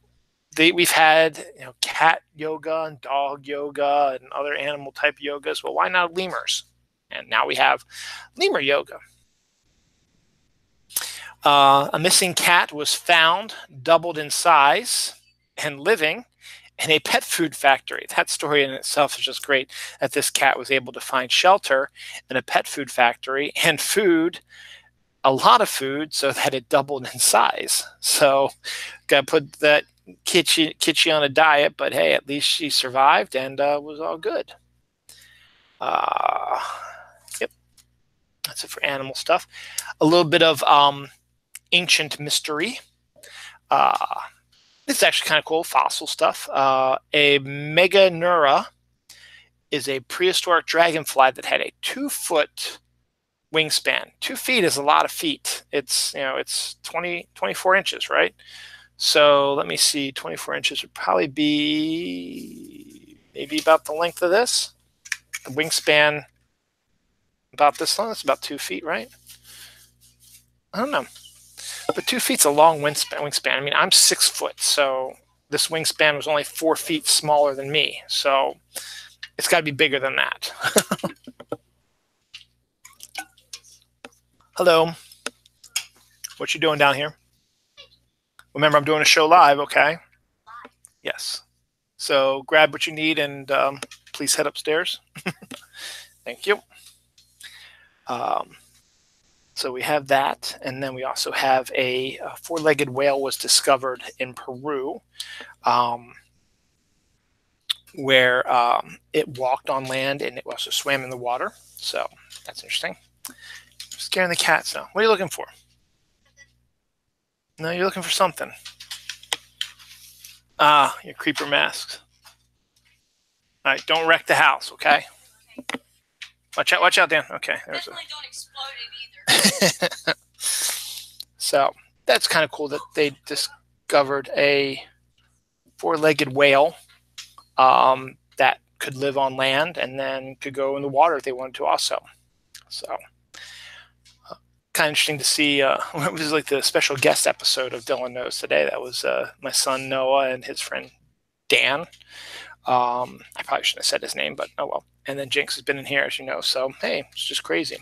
we've had cat yoga and dog yoga and other animal type yogas. Well, why not lemurs? And now we have lemur yoga. A missing cat was found, doubled in size, and living in a pet food factory. That story in itself is just great, that this cat was able to find shelter in a pet food factory and food, a lot of food, so that it doubled in size. So got to put that kitschy on a diet, but hey, at least she survived and was all good. Yep, that's it for animal stuff. A little bit of ancient mystery. This is actually kind of cool, fossil stuff. A Meganeura is a prehistoric dragonfly that had a 2-foot wingspan. 2 feet is a lot of feet. It's 24 inches, right? So let me see, 24 inches would probably be maybe about the length of this. The wingspan about this long. That's about 2 feet, right? I don't know. But 2 feet's a long wingspan. I mean, I'm 6 foot, so this wingspan was only 4 feet smaller than me. So it's got to be bigger than that. Hello. What you doing down here? Remember, I'm doing a show live, okay? Yes. So grab what you need and please head upstairs. Thank you. So we have that, and then we also have a 4-legged whale was discovered in Peru, where it walked on land and it also swam in the water. So that's interesting. I'm scaring the cats now. What are you looking for? No, you're looking for something. Ah, your creeper masks. All right, don't wreck the house, okay? Watch out, Dan. Okay. Definitely don't explode it either. So that's kind of cool that they discovered a 4-legged whale that could live on land and then could go in the water if they wanted to also. So kind of interesting to see. It was like the special guest episode of Dylan Knows Today. That was my son Noah and his friend Dan. I probably shouldn't have said his name, but oh well. And then Jinx has been in here, as you know. So, hey, it's just crazy.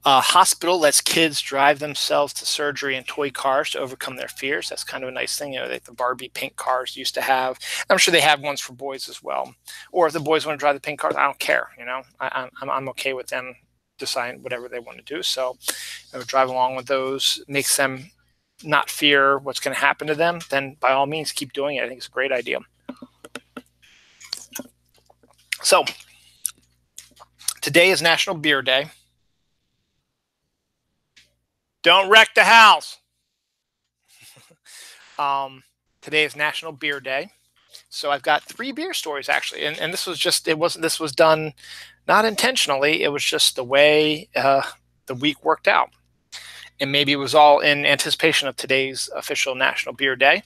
Hospital lets kids drive themselves to surgery in toy cars to overcome their fears. That's kind of a nice thing, like the Barbie pink cars used to have. I'm sure they have ones for boys as well. Or if the boys want to drive the pink cars, I don't care. I'm okay with them deciding whatever they want to do. So, drive along with those, makes them not fear what's going to happen to them. Then, by all means, keep doing it. I think it's a great idea. So, today is National Beer Day. Don't wreck the house. Today is National Beer Day. So I've got 3 beer stories actually. And this was done not intentionally. It was just the way the week worked out. And maybe it was all in anticipation of today's official National Beer Day.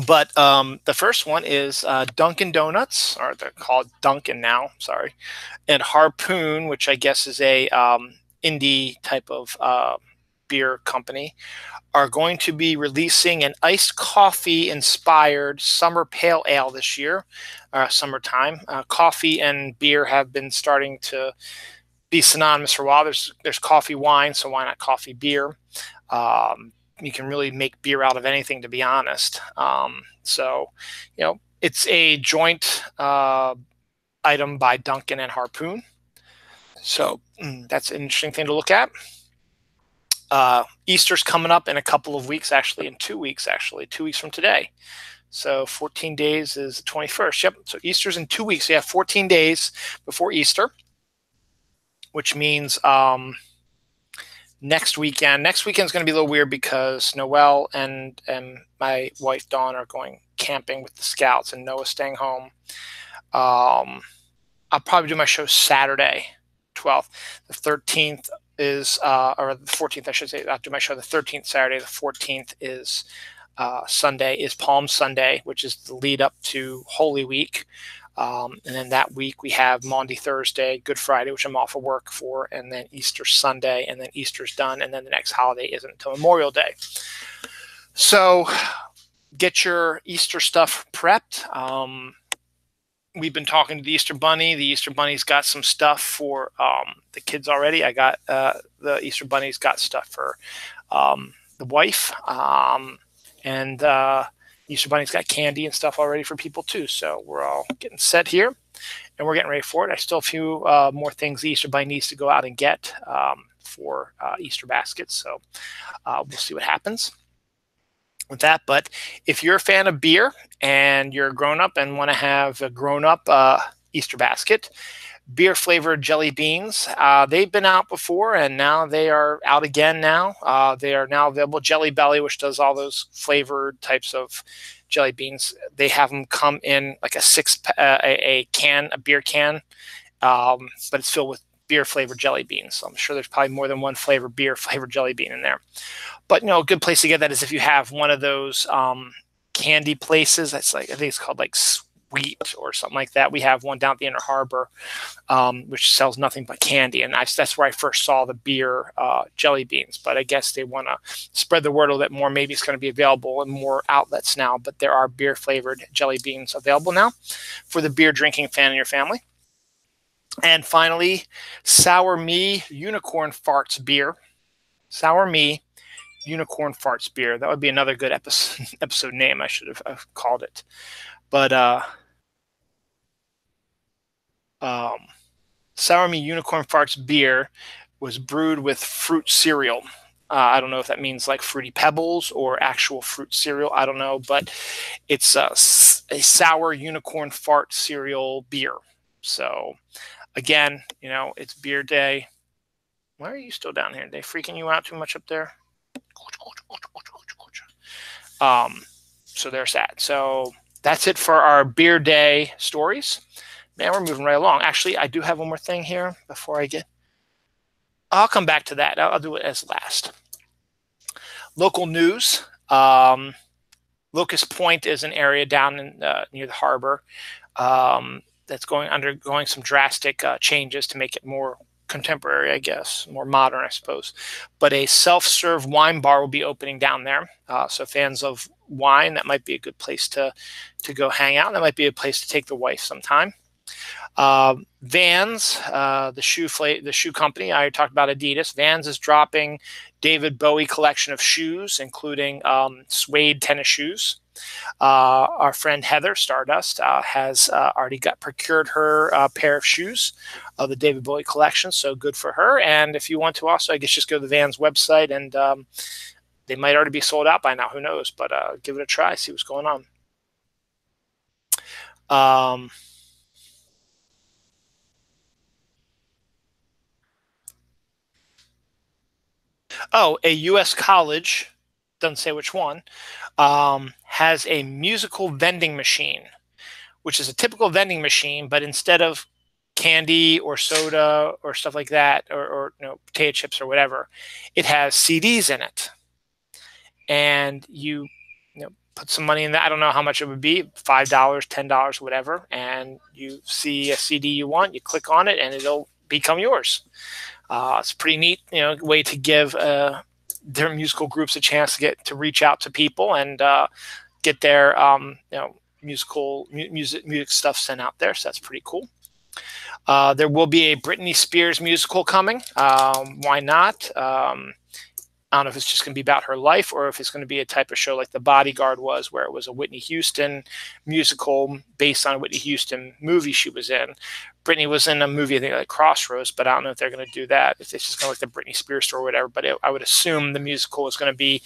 But the first one is Dunkin' Donuts, or they're called Dunkin' now, sorry, and Harpoon, which I guess is a indie type of beer company, are going to be releasing an iced coffee inspired summer pale ale this year, summertime. Coffee and beer have been starting to be synonymous for a while. There's coffee wine, so why not coffee beer? You can really make beer out of anything, to be honest. So, it's a joint item by Dunkin' and Harpoon. So that's an interesting thing to look at. Easter's coming up in a couple of weeks, actually, in 2 weeks, 2 weeks from today. So 14 days is the 21st. Yep. So Easter's in 2 weeks. So you have 14 days before Easter, which means next weekend. Next weekend's going to be a little weird because Noelle and my wife Dawn are going camping with the Scouts, and Noah's staying home. I'll probably do my show Saturday, 12th. The 13th is, or the 14th, I should say. I'll do my show the 13th Saturday. The 14th is Sunday, is Palm Sunday, which is the lead up to Holy Week. And then that week we have Maundy Thursday, Good Friday, which I'm off of work for, and then Easter Sunday, and then Easter's done, and then the next holiday isn't until Memorial Day. So get your Easter stuff prepped. We've been talking to the Easter Bunny. The Easter Bunny's got some stuff for the kids already. I got the Easter Bunny's got stuff for the wife, and Easter Bunny's got candy and stuff already for people too. So we're all getting set here, and we're getting ready for it. I still have a few more things the Easter Bunny needs to go out and get for Easter baskets. So we'll see what happens with that. But if you're a fan of beer and you're a grown-up and want to have a grown-up Easter basket, beer flavored jelly beans, they've been out before and now they are out again now. They are now available. Jelly Belly, which does all those flavored types of jelly beans, they have them come in like a beer can, but it's filled with beer flavored jelly beans. So I'm sure there's probably more than one beer flavored jelly bean in there. But a good place to get that is if you have one of those candy places. That's like, I think it's called like Sweet or something like that. We have one down at the Inner Harbor, which sells nothing but candy, and that's where I first saw the beer jelly beans. But I guess they want to spread the word a little bit more. Maybe it's going to be available in more outlets now. But there are beer flavored jelly beans available now for the beer drinking fan in your family. And finally, Sour Me Unicorn Farts Beer. Sour Me Unicorn Farts Beer. That would be another good episode name. I should have called it. But Sour Me Unicorn Farts Beer was brewed with fruit cereal. I don't know if that means like Fruity Pebbles or actual fruit cereal. I don't know, but it's a sour unicorn fart cereal beer. So again, it's beer day. Why are you still down here? Are they freaking you out too much up there? So there's that. So that's it for our beer day stories. Man, we're moving right along. Actually, I do have one more thing here before I get. I'll come back to that. I'll do it as last. Local news. Locust Point is an area down in, near the harbor that's undergoing some drastic changes to make it more contemporary, I guess, more modern, I suppose. But a self-serve wine bar will be opening down there. So fans of wine, that might be a good place to go hang out. That might be a place to take the wife sometime. Vans, the shoe company, I talked about Adidas. Vans is dropping David Bowie collection of shoes, including suede tennis shoes. Our friend Heather Stardust has already procured her pair of shoes of the David Bowie collection, so good for her. And if you want to also, I guess just go to the Vans website, and they might already be sold out by now. Who knows? But give it a try, see what's going on. A U.S. college, doesn't say which one, has a musical vending machine, which is a typical vending machine, but instead of candy or soda or stuff like that, or potato chips or whatever, it has CDs in it. And you put some money in that. I don't know how much it would be, $5, $10, whatever. And you see a CD you want, you click on it, and it'll become yours. It's a pretty neat, way to give their musical groups a chance to get to reach out to people and get their music stuff sent out there. So that's pretty cool. There will be a Britney Spears musical coming. Why not? I don't know if it's just going to be about her life or if it's going to be a type of show like The Bodyguard was, where it was a Whitney Houston musical based on a Whitney Houston movie she was in. Britney was in a movie, I think, like Crossroads, but I don't know if they're going to do that, if it's just going to like the Britney Spears story or whatever. But I would assume the musical is going to be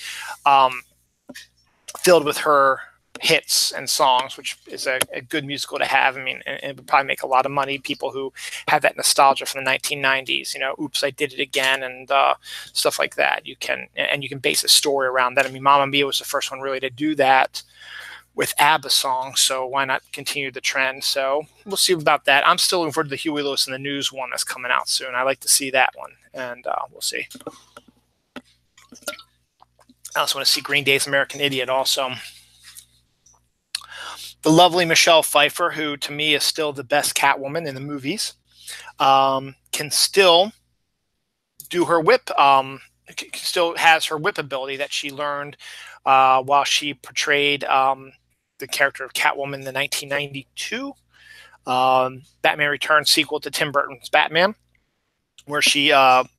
filled with her hits and songs, which is a good musical to have. I mean, and it would probably make a lot of money. People who have that nostalgia from the 1990s, Oops, I Did It Again, and stuff like that. You can base a story around that. I mean, Mamma Mia was the first one really to do that with ABBA songs, so why not continue the trend? So we'll see about that. I'm still looking forward to the Huey Lewis and the News one that's coming out soon. I like to see that one, and we'll see. I also want to see Green Day's American Idiot also. The lovely Michelle Pfeiffer, who to me is still the best Catwoman in the movies, can still do her whip, still has her whip ability that she learned while she portrayed the character of Catwoman in the 1992 Batman Returns sequel to Tim Burton's Batman, where she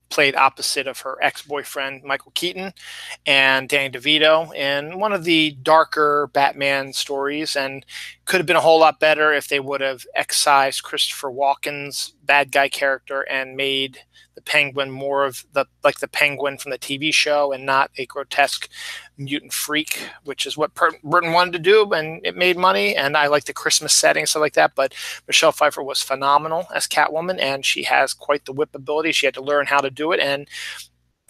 played opposite of her ex-boyfriend Michael Keaton and Danny DeVito in one of the darker Batman stories, and could have been a whole lot better if they would have excised Christopher Walken's bad guy character and made the Penguin more of the Penguin from the TV show and not a grotesque mutant freak, which is what Burton wanted to do, and it made money. And I like the Christmas setting, stuff like that. But Michelle Pfeiffer was phenomenal as Catwoman, and she has quite the whip ability. She had to learn how to do it, and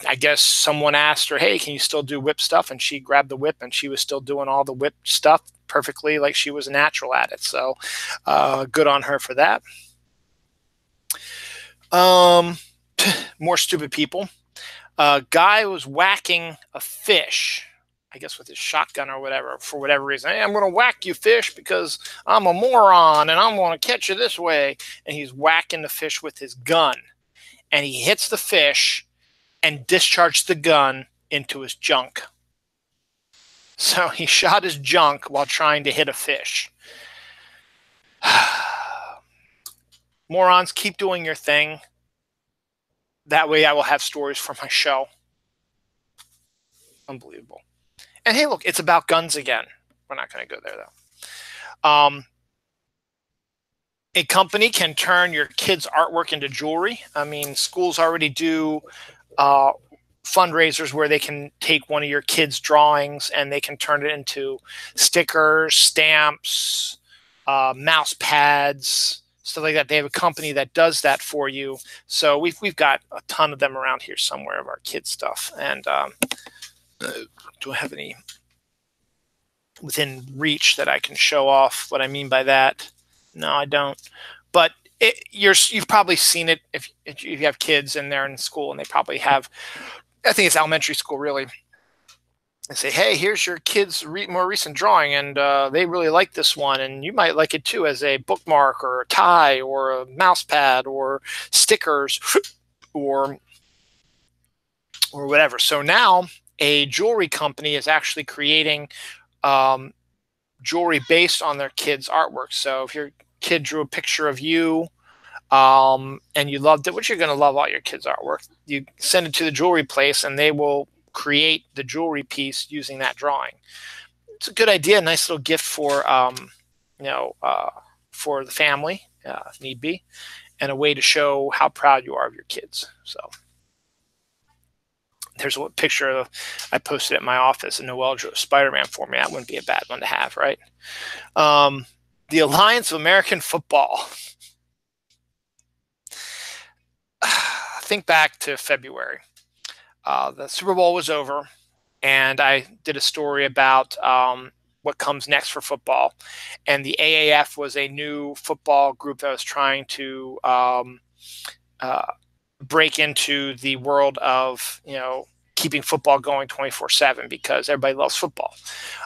I guess someone asked her, "Hey, can you still do whip stuff?" And she grabbed the whip, and she was still doing all the whip stuff perfectly, like she was a natural at it. So good on her for that. More stupid people. A guy was whacking a fish, I guess with his shotgun or whatever, for whatever reason. Hey, I'm going to whack you, fish, because I'm a moron and I'm going to catch you this way. And he's whacking the fish with his gun. And he hits the fish and discharged the gun into his junk. So he shot his junk while trying to hit a fish. Morons, keep doing your thing. That way I will have stories for my show. Unbelievable. And hey, look, it's about guns again. We're not going to go there, though. A company can turn your kids' artwork into jewelry. I mean, schools already do fundraisers where they can take one of your kids' drawings and they can turn it into stickers, stamps, mouse pads, stuff like that. They have a company that does that for you. So we've got a ton of them around here somewhere of our kids' stuff. And do I have any within reach that I can show off what I mean by that? No, I don't. But you've probably seen it if you have kids and they're in school, and they probably have, I think it's elementary school really. And say, hey, here's your kid's more recent drawing, and they really like this one, and you might like it too as a bookmark or a tie or a mouse pad or stickers or whatever. So now a jewelry company is actually creating jewelry based on their kids' artwork. So if your kid drew a picture of you and you loved it, which you're going to love all your kids' artwork, you send it to the jewelry place and they will create the jewelry piece using that drawing. It's a good idea, a nice little gift for for the family, if need be, and a way to show how proud you are of your kids. So there's a picture I posted at my office, and Noel drew Spider-Man for me. That wouldn't be a bad one to have, right? The Alliance of American Football. Think back to February. The Super Bowl was over, and I did a story about what comes next for football. And the AAF was a new football group that was trying to break into the world of, keeping football going 24/7 because everybody loves football.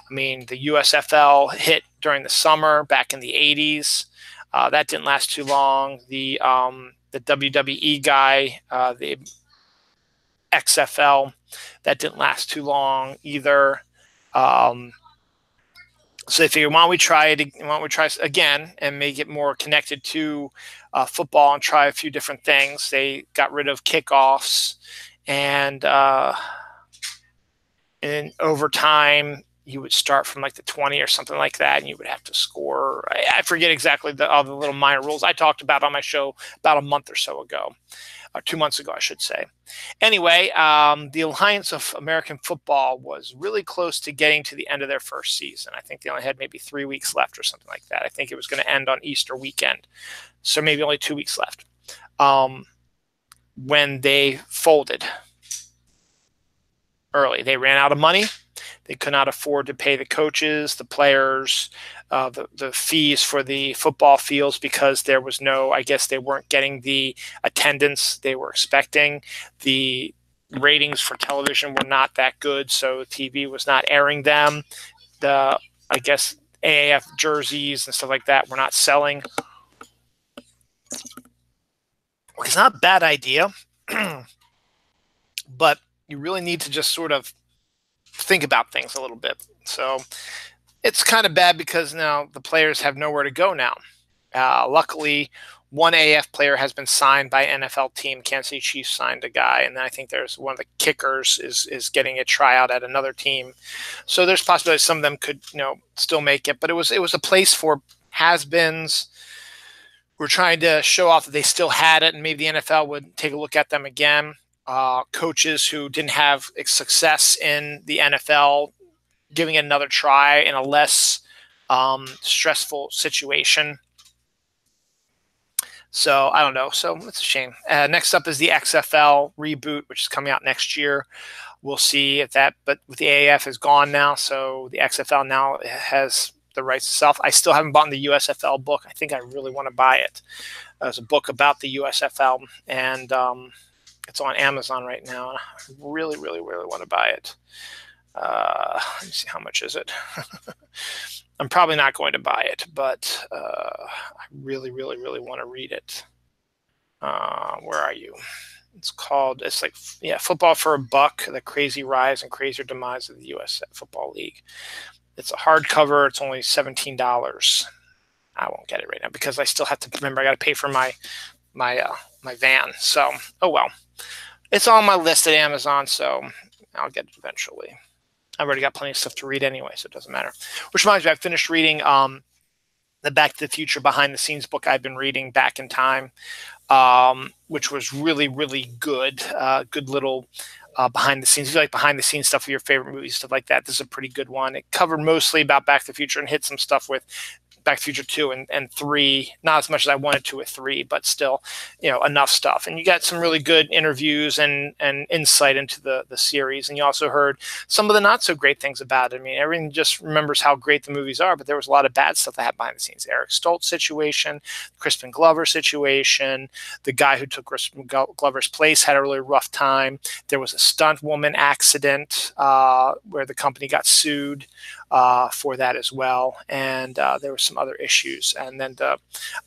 I mean, the USFL hit during the summer back in the 80s. That didn't last too long. The WWE guy, the XFL, That didn't last too long either. So they figured, why don't we try again and make it more connected to football and try a few different things. They got rid of kickoffs, and over time you would start from like the 20 or something like that, and you would have to score. I forget exactly all the little minor rules I talked about on my show about a month or so ago, or 2 months ago, I should say. Anyway, the Alliance of American Football was really close to getting to the end of their first season. I think they only had maybe 3 weeks left or something like that. I think it was going to end on Easter weekend, so maybe only 2 weeks left, when they folded early. They ran out of money. They could not afford to pay the coaches, the players, the fees for the football fields, because there was no, I guess they weren't getting the attendance they were expecting. The ratings for television were not that good, so TV was not airing them. I guess AAF jerseys and stuff like that were not selling. It's not a bad idea, but you really need to just sort of think about things a little bit. So it's kind of bad because now the players have nowhere to go now. Luckily, one AAF player has been signed by an NFL team. Kansas City Chiefs signed a guy, and I think there's one of the kickers is getting a tryout at another team. So there's possibility some of them could still make it. But it was a place for has-beens. We're trying to show off that they still had it, and maybe the NFL would take a look at them again. Coaches who didn't have success in the NFL, giving it another try in a less stressful situation. So I don't know. So it's a shame. Next up is the XFL reboot, which is coming out next year. We'll see if that, but with the AAF is gone now, so the XFL now has the rights itself. I still haven't bought the USFL book. I think I really want to buy it. There's a book about the USFL, and it's on Amazon right now. I really, really, really want to buy it. Let me see, how much is it? I'm probably not going to buy it, but I really, really, really want to read it. Where are you? It's like Football for a Buck: The Crazy Rise and Crazier Demise of the U.S. Football League. It's a hardcover. It's only $17. I won't get it right now because I still have to remember I got to pay for my van. So, oh well. It's on my list at Amazon, so I'll get it eventually. I've already got plenty of stuff to read anyway, so it doesn't matter. Which reminds me, I finished reading the Back to the Future behind-the-scenes book I've been reading, Back in Time, which was really, really good. Good little behind-the-scenes. If you like behind-the-scenes stuff of your favorite movies, stuff like that, this is a pretty good one. It covered mostly about Back to the Future and hit some stuff with Back to the Future 2 and 3, not as much as I wanted to with 3, but still, enough stuff. And you got some really good interviews and insight into the series. And you also heard some of the not so great things about it. I mean, everyone just remembers how great the movies are, but there was a lot of bad stuff that happened behind the scenes. Eric Stoltz situation, Crispin Glover situation, the guy who took Crispin Glover's place had a really rough time. There was a stunt woman accident where the company got sued for that as well. And there were some other issues. And then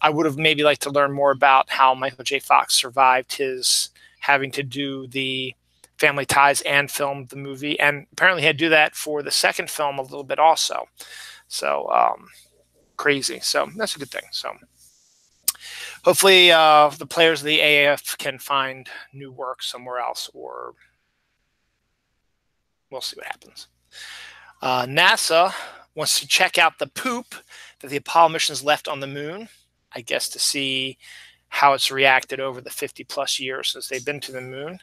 I would have maybe liked to learn more about how Michael J. Fox survived his having to do the Family Ties and film the movie. And apparently he had to do that for the second film a little bit also. So crazy. So that's a good thing. So hopefully the players of the AAF can find new work somewhere else, or we'll see what happens. NASA wants to check out the poop that the Apollo missions left on the moon, I guess, to see how it's reacted over the 50-plus years since they've been to the moon,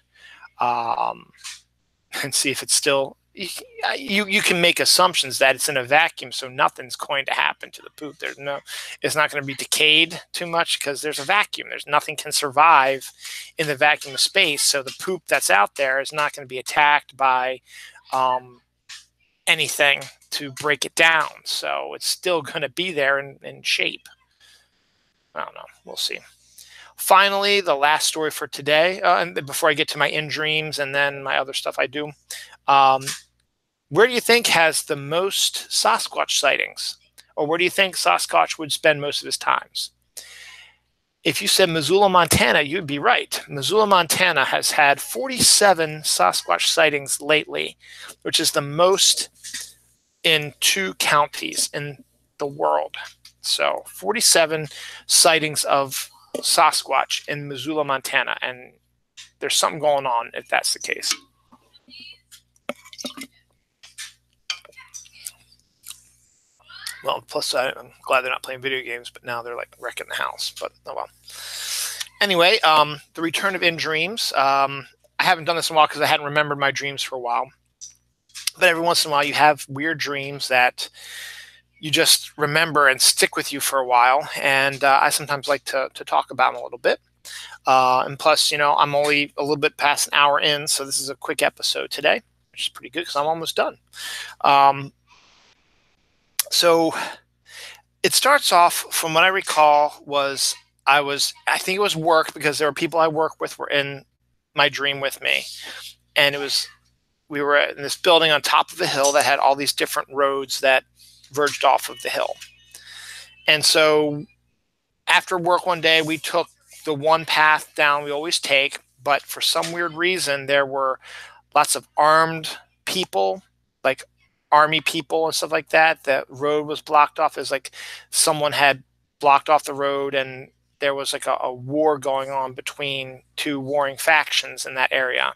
and see if it's still. You can make assumptions that it's in a vacuum, so nothing's going to happen to the poop. It's not going to be decayed too much because there's a vacuum. Nothing can survive in the vacuum of space, so the poop that's out there is not going to be attacked by anything to break it down. So it's still going to be there in shape. I don't know. We'll see. Finally, the last story for today, and before I get to my in dreams and then my other stuff I do, where do you think has the most Sasquatch sightings? Or where do you think Sasquatch would spend most of his times? If you said Missoula, Montana, you'd be right. Missoula, Montana has had 47 Sasquatch sightings lately, which is the most in 2 counties in the world. So 47 sightings of Sasquatch in Missoula, Montana, and there's something going on if that's the case. Well, plus I'm glad they're not playing video games, but now they're like wrecking the house. But oh well. Anyway, the return of in dreams. I haven't done this in a while because I hadn't remembered my dreams for a while. But every once in a while, you have weird dreams that you just remember and stick with you for a while. And I sometimes like to talk about them a little bit. And plus, I'm only a little bit past an hour in, so this is a quick episode today, which is pretty good because I'm almost done. So it starts off, from what I recall, I think it was work, because there were people I work with were in my dream with me. And we were in this building on top of a hill that had all these different roads that verged off of the hill. And so after work one day, we took the one path down we always take, but for some weird reason, there were lots of armed people, like army people and stuff like that. The road was blocked off. As like someone had blocked off the road, and there was like a war going on between 2 warring factions in that area.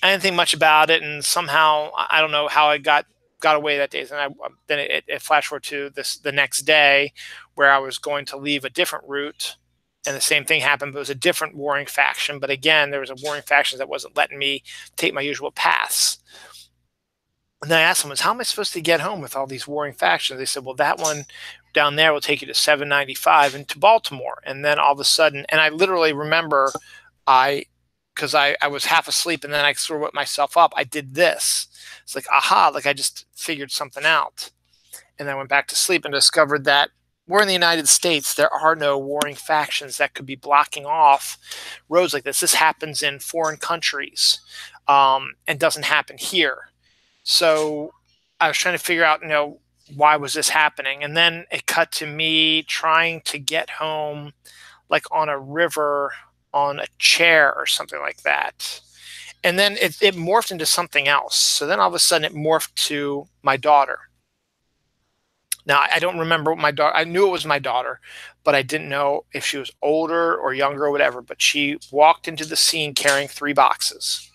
I didn't think much about it, and somehow I don't know how I got away that day. And then it flashed forward to the next day, where I was going to leave a different route, and the same thing happened, but it was a different warring faction. But again, there was a warring faction that wasn't letting me take my usual paths. And then I asked them, how am I supposed to get home with all these warring factions? They said, well, that one down there will take you to 795 and to Baltimore. And then all of a sudden, and I literally remember because I was half asleep, and then I sort of woke myself up. I did this. It's like, aha, like I just figured something out. And then I went back to sleep and discovered that we're in the United States. There are no warring factions that could be blocking off roads like this. This happens in foreign countries, and doesn't happen here. So I was trying to figure out, why was this happening? And then it cut to me trying to get home, like on a river, on a chair or something like that. And then it morphed into something else. So then all of a sudden it morphed to my daughter. Now, I don't remember what my daughter, I knew it was my daughter, but I didn't know if she was older or younger or whatever. But she walked into the scene carrying 3 boxes.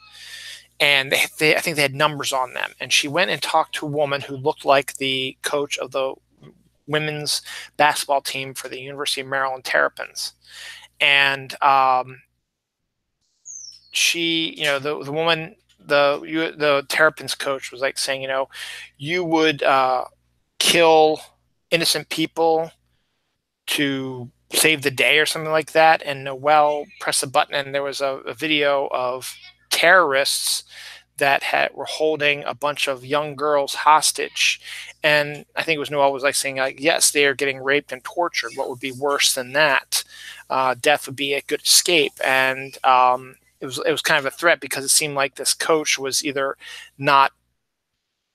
And I think they had numbers on them. And she went and talked to a woman who looked like the coach of the women's basketball team for the University of Maryland Terrapins. And she, the woman, the Terrapins coach was like saying, you would kill innocent people to save the day or something like that. And Noelle pressed a button, and there was a video of terrorists that were holding a bunch of young girls hostage. And I think it was Noelle was like saying, yes, they are getting raped and tortured. What would be worse than that? Death would be a good escape. And it was kind of a threat, because it seemed like this coach was either not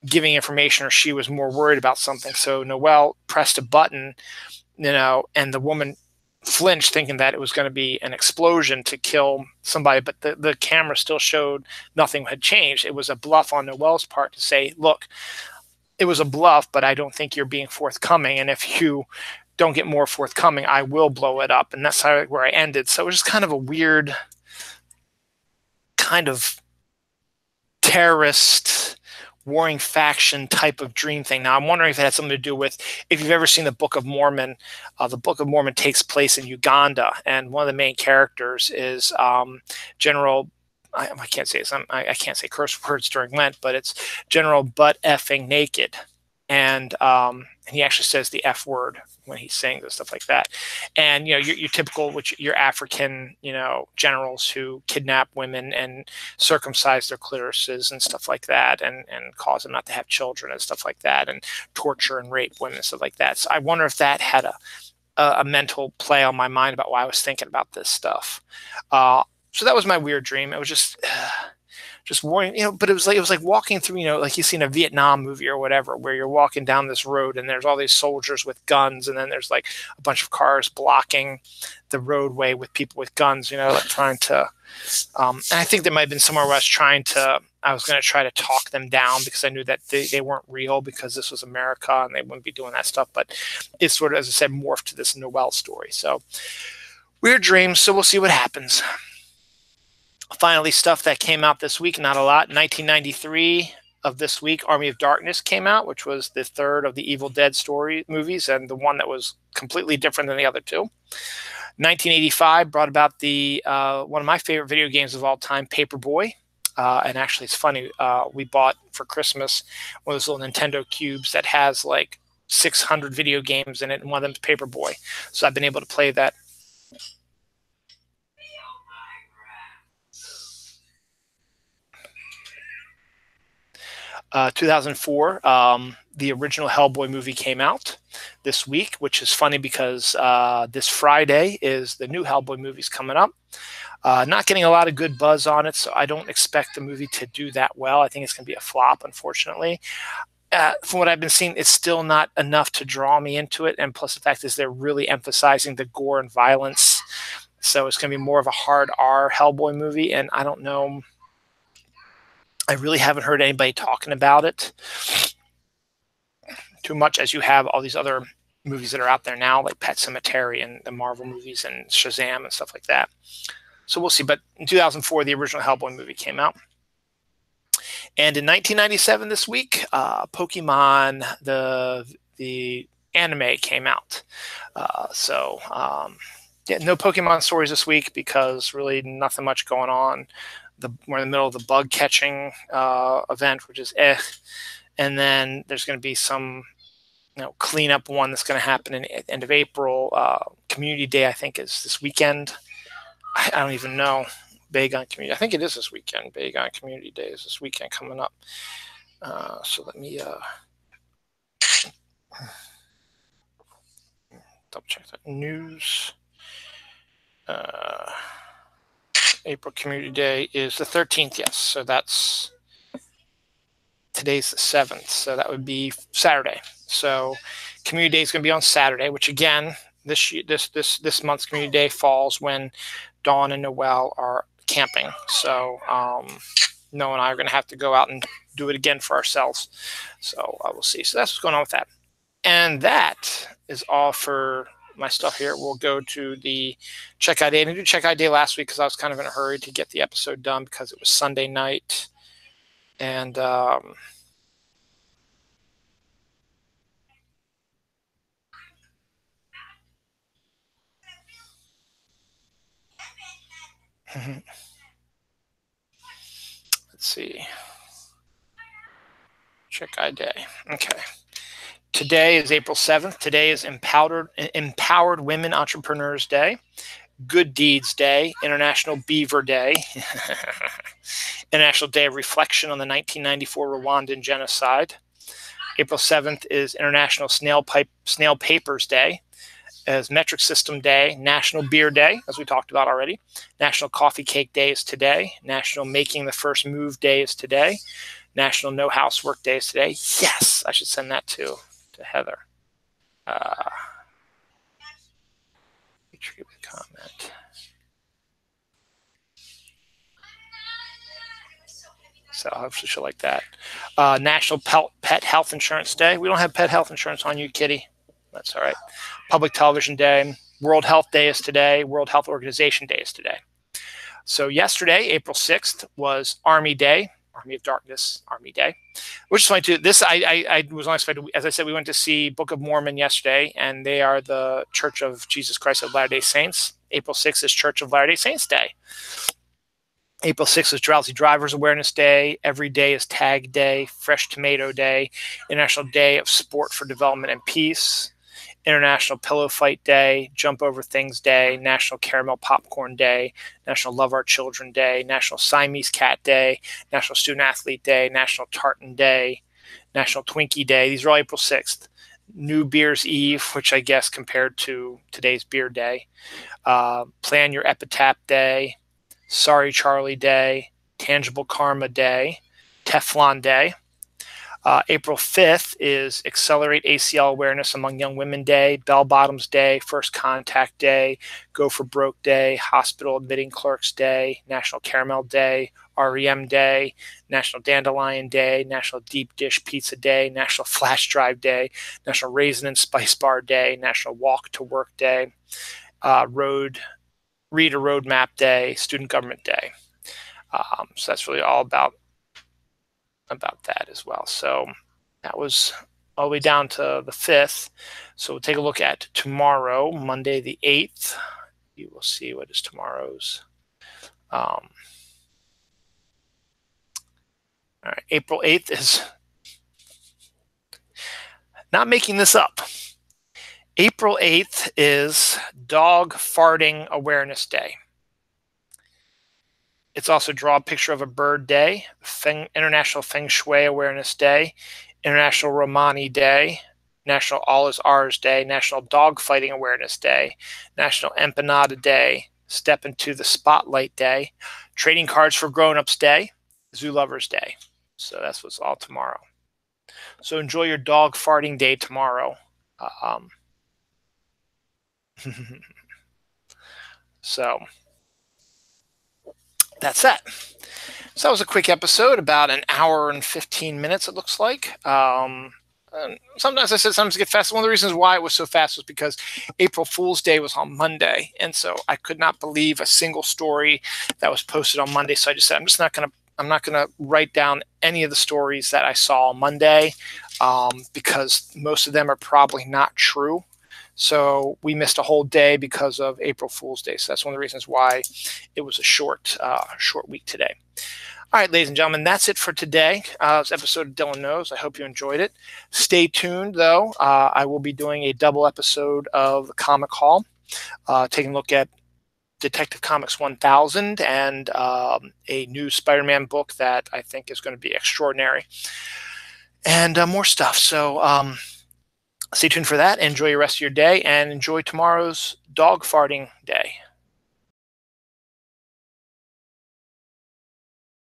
giving information or she was more worried about something. So Noelle pressed a button, and the woman flinched, thinking that it was going to be an explosion to kill somebody. But the camera still showed nothing had changed. It was a bluff on Noelle's part to say, look, it was a bluff, but I don't think you're being forthcoming. And if you don't get more forthcoming, I will blow it up. And that's where I ended. So it was just kind of a weird kind of terrorist warring faction type of dream thing. Now, I'm wondering if it had something to do with, if you've ever seen the Book of Mormon. The Book of Mormon takes place in Uganda, and one of the main characters is General, I can't say I can't say curse words during Lent, but it's General Butt Effing Naked. And he actually says the F word when he's saying this, stuff like that. And, your typical, your African, generals who kidnap women and circumcise their clitorises and stuff like that, and cause them not to have children and stuff like that, and torture and rape women and stuff like that. So I wonder if that had a mental play on my mind about why I was thinking about this stuff. So that was my weird dream. It was just just warning, but it was like walking through, like you see in a Vietnam movie or whatever, where you're walking down this road and there's all these soldiers with guns, and then there's like a bunch of cars blocking the roadway with people with guns, like trying to. And I think there might have been somewhere where I was going to try to talk them down because I knew that they weren't real because this was America and they wouldn't be doing that stuff. But it's sort of, as I said, morphed to this Noel story. So weird dreams. So we'll see what happens. Finally, stuff that came out this week, not a lot. 1993 of this week, Army of Darkness came out, which was the third of the Evil Dead movies and the one that was completely different than the other two. 1985 brought about the one of my favorite video games of all time, Paperboy. And actually, it's funny. We bought for Christmas one of those little Nintendo cubes that has like 600 video games in it, and one of them is Paperboy. So I've been able to play that. 2004, the original Hellboy movie came out this week, which is funny because this Friday is the new Hellboy movies coming up. Not getting a lot of good buzz on it, so I don't expect the movie to do that well. I think it's going to be a flop, unfortunately. From what I've been seeing, it's still not enough to draw me into it, and plus the fact is they're really emphasizing the gore and violence, so it's going to be more of a hard R Hellboy movie, and I don't know. I really haven't heard anybody talking about it too much, as you have all these other movies that are out there now, like Pet Sematary and the Marvel movies and Shazam and stuff like that. So we'll see. But in 2004, the original Hellboy movie came out. And in 1997, this week, Pokemon, the anime came out. Yeah, no Pokemon stories this week because really nothing much going on. We're in the middle of the bug catching event, which is and then there's going to be some cleanup one that's going to happen at the end of April. Community Day, I think, is this weekend. I don't even know. Bagon Community. I think it is this weekend. Bagon Community Day is this weekend coming up. So let me double check that. News. April Community Day is the 13th, yes. So that's today's the 7th. So that would be Saturday. So Community Day is going to be on Saturday, which again, this month's Community Day falls when Dawn and Noel are camping. So Noah and I are going to have to go out and do it again for ourselves. So we'll see. So that's what's going on with that. And that is all for my stuff here. We'll go to the checkout day. I didn't do checkout day last week because I was kind of in a hurry to get the episode done because it was Sunday night. And let's see. Checkout day. Okay. Today is April 7th. Today is Empowered Women Entrepreneurs Day, Good Deeds Day, International Beaver Day, International Day of Reflection on the 1994 Rwandan Genocide. April 7th is International Snail Papers Day, as Metric System Day, National Beer Day, as we talked about already. National Coffee Cake Day is today. National Making the First Move Day is today. National No Housework Day is today. Yes, I should send that to Heather. Comment. So hopefully she'll like that. National Pet Health Insurance Day. We don't have pet health insurance on you, kitty. That's all right. Public Television Day. World Health Day is today. World Health Organization Day is today. So yesterday, April 6th, was Army Day. Army of Darkness, Army Day, which is funny too. This I was unexpected. As I said, we went to see Book of Mormon yesterday, and they are the Church of Jesus Christ of Latter-day Saints. April 6th is Church of Latter-day Saints Day. April 6th is Drowsy Drivers Awareness Day. Every day is Tag Day, Fresh Tomato Day, International Day of Sport for Development and Peace, International Pillow Fight Day, Jump Over Things Day, National Caramel Popcorn Day, National Love Our Children Day, National Siamese Cat Day, National Student Athlete Day, National Tartan Day, National Twinkie Day. These are all April 6th. New Beer's Eve, which I guess compared to today's Beer Day. Plan Your Epitaph Day, Sorry Charlie Day, Tangible Karma Day, Teflon Day. April 5th is Accelerate ACL Awareness Among Young Women Day, Bell Bottoms Day, First Contact Day, Go for Broke Day, Hospital Admitting Clerks Day, National Caramel Day, REM Day, National Dandelion Day, National Deep Dish Pizza Day, National Flash Drive Day, National Raisin and Spice Bar Day, National Walk to Work Day, Read a Roadmap Day, Student Government Day. So that's really all about that as well. So that was all the way down to the 5th. So we'll take a look at tomorrow, Monday the 8th. You will see what is tomorrow's. All right, April 8th is, not making this up, April 8th is Dog Farting Awareness Day. It's also Draw a Picture of a Bird Day, International Feng Shui Awareness Day, International Romani Day, National All Is Ours Day, National Dog Fighting Awareness Day, National Empanada Day, Step Into the Spotlight Day, Trading Cards for Grown-Ups Day, Zoo Lovers Day. So that's what's all tomorrow. So enjoy your dog farting day tomorrow. So that's that. So that was a quick episode, about an hour and 15 minutes, it looks like. Sometimes I said sometimes it get fast. One of the reasons why it was so fast was because April Fool's Day was on Monday. And so I could not believe a single story that was posted on Monday. So I just said, I'm not gonna write down any of the stories that I saw on Monday, because most of them are probably not true. So we missed a whole day because of April Fool's Day. So that's one of the reasons why it was a short week today. All right, ladies and gentlemen, that's it for today. This episode of Dylan Knows. I hope you enjoyed it. Stay tuned, though. I will be doing a double episode of the Comic Hall, taking a look at Detective Comics 1000 and a new Spider-Man book that I think is going to be extraordinary, and more stuff. So stay tuned for that. Enjoy the rest of your day, and enjoy tomorrow's dog farting day.